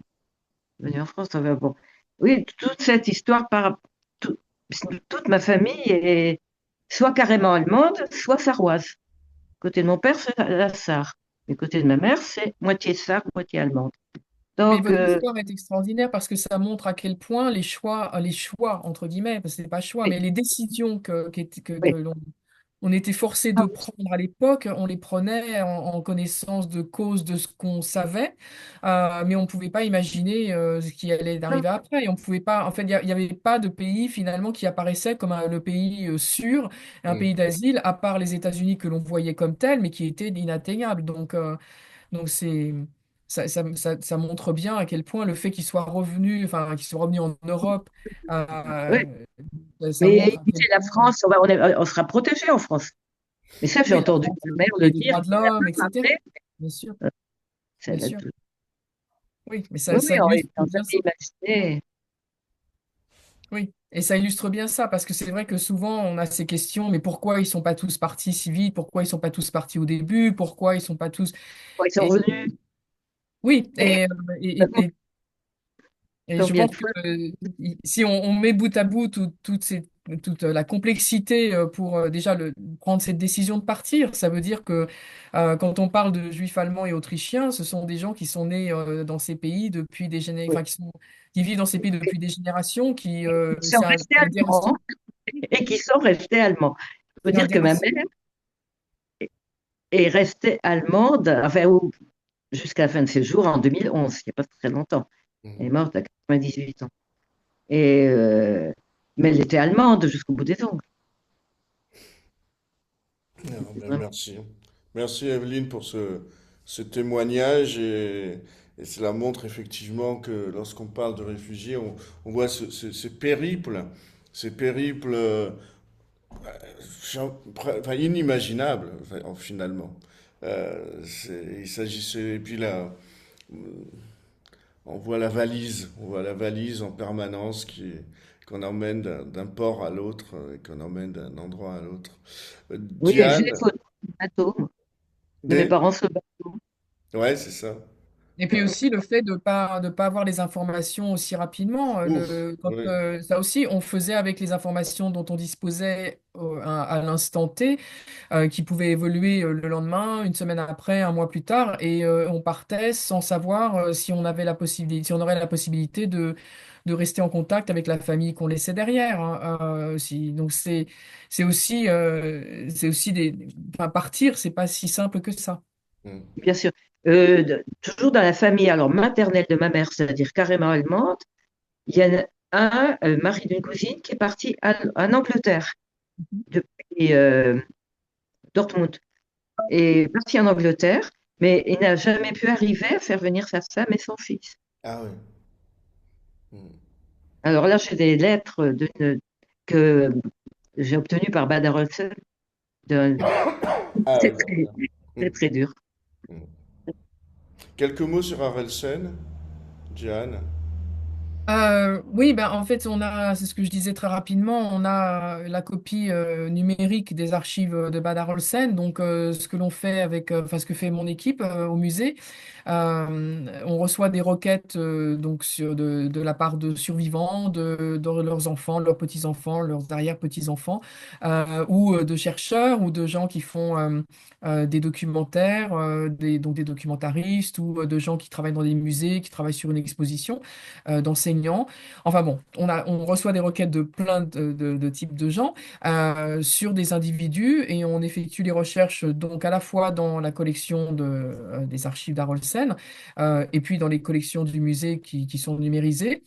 venu en France, enfin, bon. Oui, toute cette histoire tout- toute ma famille est soit carrément allemande, soit sarroise. Côté de mon père, c'est la Sarre. Mais côté de ma mère, c'est moitié sarre, moitié allemande. mais Donc, votre histoire est extraordinaire parce que ça montre à quel point les choix, entre guillemets, parce que c'est pas choix, oui, mais les décisions que oui. on était forcé de prendre à l'époque, on les prenait en connaissance de cause de ce qu'on savait, mais on ne pouvait pas imaginer ce qui allait Non, arriver après. Et on pouvait pas, en fait, il n'y avait pas de pays finalement qui apparaissait comme le pays sûr, un pays Mm. d'asile, à part les États-Unis que l'on voyait comme tel, mais qui étaient inatteignables. Donc ça montre bien à quel point le fait qu'il soit revenu, enfin, qu'il soit revenu en Europe, oui. ça Mais montre à quel écoutez, la point France, on sera protégé en France. Mais ça, j'ai oui, la entendu France, ma mère le et les dire. droits de Elle a l'homme, pas etc. rappelé. Bien sûr, Euh, ça bien l'a sûr. tout- Oui, mais Oui, oui, ça illustre on bien ça. avait imaginé. Oui, et ça illustre bien ça, parce que c'est vrai que souvent on a ces questions, mais pourquoi ils sont pas tous partis si vite? Pourquoi ils sont pas tous partis au début? Pourquoi ils sont pas tous... Bon, ils sont Et, revenus. oui, Et et je combien pense de que fois? si on met bout à bout toute la complexité pour déjà prendre cette décision de partir, ça veut dire que quand on parle de juifs allemands et autrichiens, ce sont des gens qui sont nés dans ces pays depuis des Oui. enfin, qui vivent dans ces pays depuis des générations, Ils sont restés c'est allemands et qui sont restés allemands. Il faut l'un dire des que ma racines. mère est restée allemande, enfin, jusqu'à la fin de ses jours en 2011, il n'y a pas très longtemps. Elle est Mm. morte à 98 ans. Et, mais elle était allemande jusqu'au bout des ongles. Ah, C'était ben, vraiment- merci. Merci Evelyne pour ce témoignage et cela montre effectivement que lorsqu'on parle de réfugiés, on voit ces périples enfin, inimaginables finalement. Il s'agissait, et puis là, on voit la valise en permanence qu'on emmène d'un port à l'autre, qu'on emmène d'un endroit à l'autre. Oui, et j'ai des Diane, photos du bateau, de mes des... parents sur le bateau. Ouais, c'est ça. Et puis aussi le fait de pas avoir les informations aussi rapidement. Ouf, oui. Ça aussi, on faisait avec les informations dont on disposait à l'instant T, qui pouvaient évoluer le lendemain, une semaine après, un mois plus tard, et on partait sans savoir si on avait la possibilité, si on aurait la possibilité de rester en contact avec la famille qu'on laissait derrière, hein, donc c'est aussi enfin, partir, c'est pas si simple que ça. Mm. Bien sûr. Toujours dans la famille alors maternelle de ma mère, c'est-à-dire carrément allemande, il y en a un, mari d'une cousine, qui est parti en Angleterre, depuis Dortmund, est parti en Angleterre, mais il n'a jamais pu arriver à faire venir sa femme et son fils. Ah oui. Mm. Alors là, j'ai des lettres que j'ai obtenues par Bader-Olsen. Ah C'est là très, là. très, Mm. très dur. Mm. Quelques mots sur Arelsen, Diane. Oui, ben, en fait, c'est ce que je disais très rapidement, on a la copie numérique des archives de Bad Arolsen, donc ce que l'on fait enfin ce que fait mon équipe au musée, on reçoit des requêtes donc de la part de survivants, de leurs enfants, leurs petits-enfants, leurs arrière-petits-enfants, ou de chercheurs ou de gens qui font des documentaires, donc des documentaristes ou de gens qui travaillent dans des musées, qui travaillent sur une exposition d'enseignants. Enfin bon, on reçoit des requêtes de plein de types de gens sur des individus et on effectue les recherches donc à la fois dans la collection des archives d'Arolsen et puis dans les collections du musée qui sont numérisées.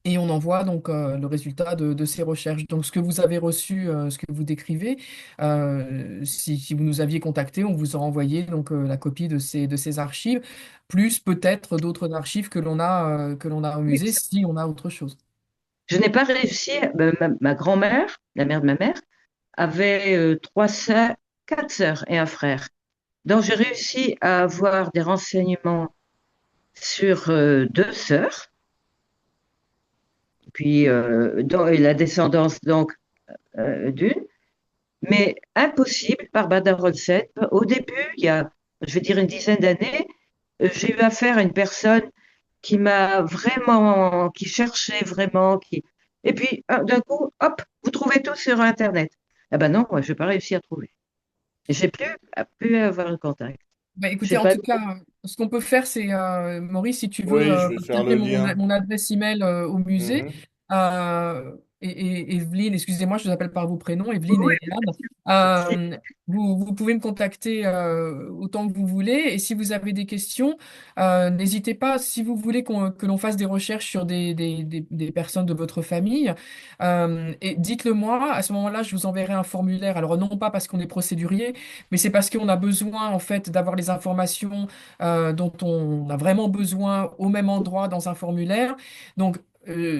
Et on envoie donc le résultat de ces recherches. Donc, ce que vous avez reçu, ce que vous décrivez, si vous nous aviez contacté, on vous a envoyé donc la copie de ces archives, plus peut-être d'autres archives que l'on a au Oui. musée, si on a autre chose. Je n'ai pas réussi. Ma grand-mère, la mère de ma mère, avait trois sœurs, quatre sœurs et un frère. Donc j'ai réussi à avoir des renseignements sur deux sœurs, puis et la descendance donc d'une, mais impossible par Badarolset. Au début, il y a, je vais dire une dizaine d'années, j'ai eu affaire à une personne qui m'a vraiment, qui cherchait vraiment, et puis d'un coup, hop, vous trouvez tout sur Internet. Ah ben non, moi, je n'ai pas réussi à trouver. J'ai plus avoir le contact. Bah, Je écoutez, sais en pas. tout cas, ce qu'on peut faire, c'est, Maurice, si tu veux Oui, je vais faire partager le mon, lien. mon adresse email au musée, Mhm. et Evelyne, excusez-moi, je vous appelle par vos prénoms, Evelyne Oui, et Anne, merci. vous pouvez me contacter autant que vous voulez, et si vous avez des questions, n'hésitez pas, si vous voulez que l'on fasse des recherches sur des personnes de votre famille, et dites-le moi, à ce moment-là, je vous enverrai un formulaire, alors non pas parce qu'on est procédurier, mais c'est parce qu'on a besoin en fait d'avoir les informations dont on a vraiment besoin au même endroit dans un formulaire. Donc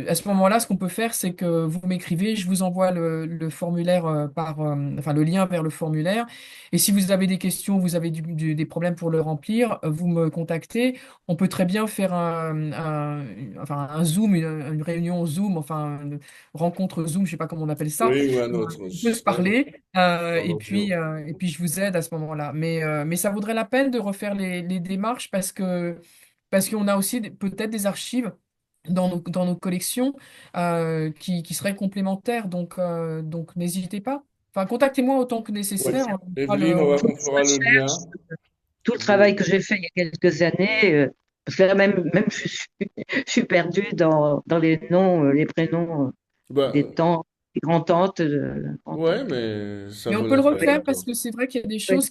à ce moment-là, ce qu'on peut faire, c'est que vous m'écrivez, je vous envoie le formulaire enfin le lien vers le formulaire. Et si vous avez des questions, vous avez des problèmes pour le remplir, vous me contactez. On peut très bien faire enfin un Zoom, une réunion Zoom, enfin une rencontre Zoom, je sais pas comment on appelle ça. Oui, ou un autre On peut se système parler en audio. et puis je vous aide à ce moment-là. Mais ça vaudrait la peine de refaire les démarches parce qu'on a aussi peut-être des archives dans nos collections qui seraient complémentaires. Donc n'hésitez pas. Enfin, contactez-moi autant que Ouais. nécessaire. Evelyne, on fera le lien. Tout le travail que j'ai fait il y a quelques années, parce que là même je suis perdue dans les noms, les prénoms des Bah, tantes, des grands-tantes, ouais, grands-oncles. mais ça Mais on vaut peut la le peine refaire parce encore. que c'est vrai qu'il y a des Oui, choses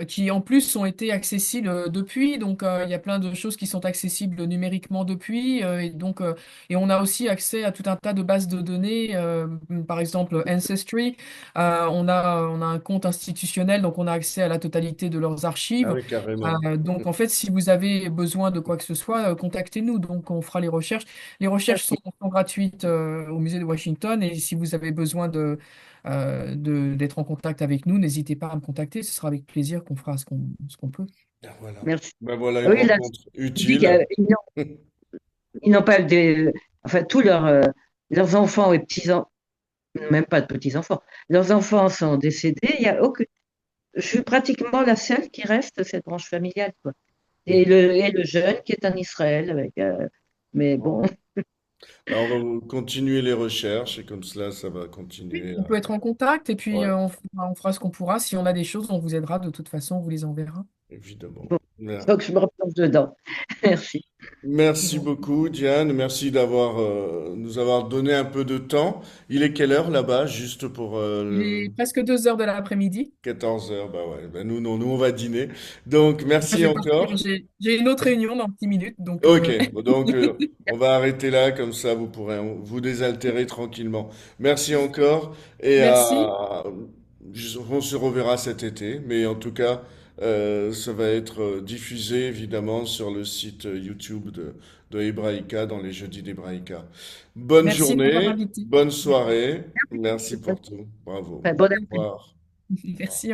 qui en plus ont été accessibles depuis. Donc il y a plein de choses qui sont accessibles numériquement depuis. Et on a aussi accès à tout un tas de bases de données. Par exemple Ancestry. On a un compte institutionnel, donc on a accès à la totalité de leurs Ah archives. oui, carrément. Donc en fait, si vous avez besoin de quoi que ce soit, contactez-nous. Donc on fera les recherches. Les recherches sont, merci. sont gratuites au musée de Washington et si vous avez besoin d'être en contact avec nous, n'hésitez pas à me contacter. Ce sera avec plaisir qu'on fera ce qu'on peut. Ben voilà. Merci. Ben voilà une Oui, là, rencontre tu dis utile. ils n'ont pas enfin, tous leurs enfants et petits-enfants, même pas de petits-enfants, leurs enfants sont décédés. Il y a aucune, je suis pratiquement la seule qui reste de cette branche familiale, quoi. Et le jeune qui est en Israël mais bon, Ben, on va continuer les recherches et comme cela, ça va Oui, continuer on peut être en contact et puis ouais, on fera ce qu'on pourra. Si on a des choses, on vous aidera. De toute façon, on vous les enverra. évidemment. bon, Bien. donc je me replonge dedans. Merci. Merci beaucoup, Diane. Merci d'avoir nous avoir donné un peu de temps. Il est quelle heure là-bas, juste pour Il est presque 2 heures de l'après-midi. 14 heures? Bah ouais, ben nous, non, nous, on va dîner. Donc, Moi, je merci vais partir. encore. J'ai une autre réunion dans 10 minutes. Donc, Ok, donc on va arrêter là, comme ça vous pourrez vous désaltérer tranquillement. Merci encore et merci. on se reverra cet été, mais en tout cas, ça va être diffusé évidemment sur le site YouTube de Hebraïka dans les jeudis d'Hebraïka. Bonne Merci de m'avoir journée, invité. bonne soirée, merci pour tout, bravo, Enfin, au bon revoir. Merci.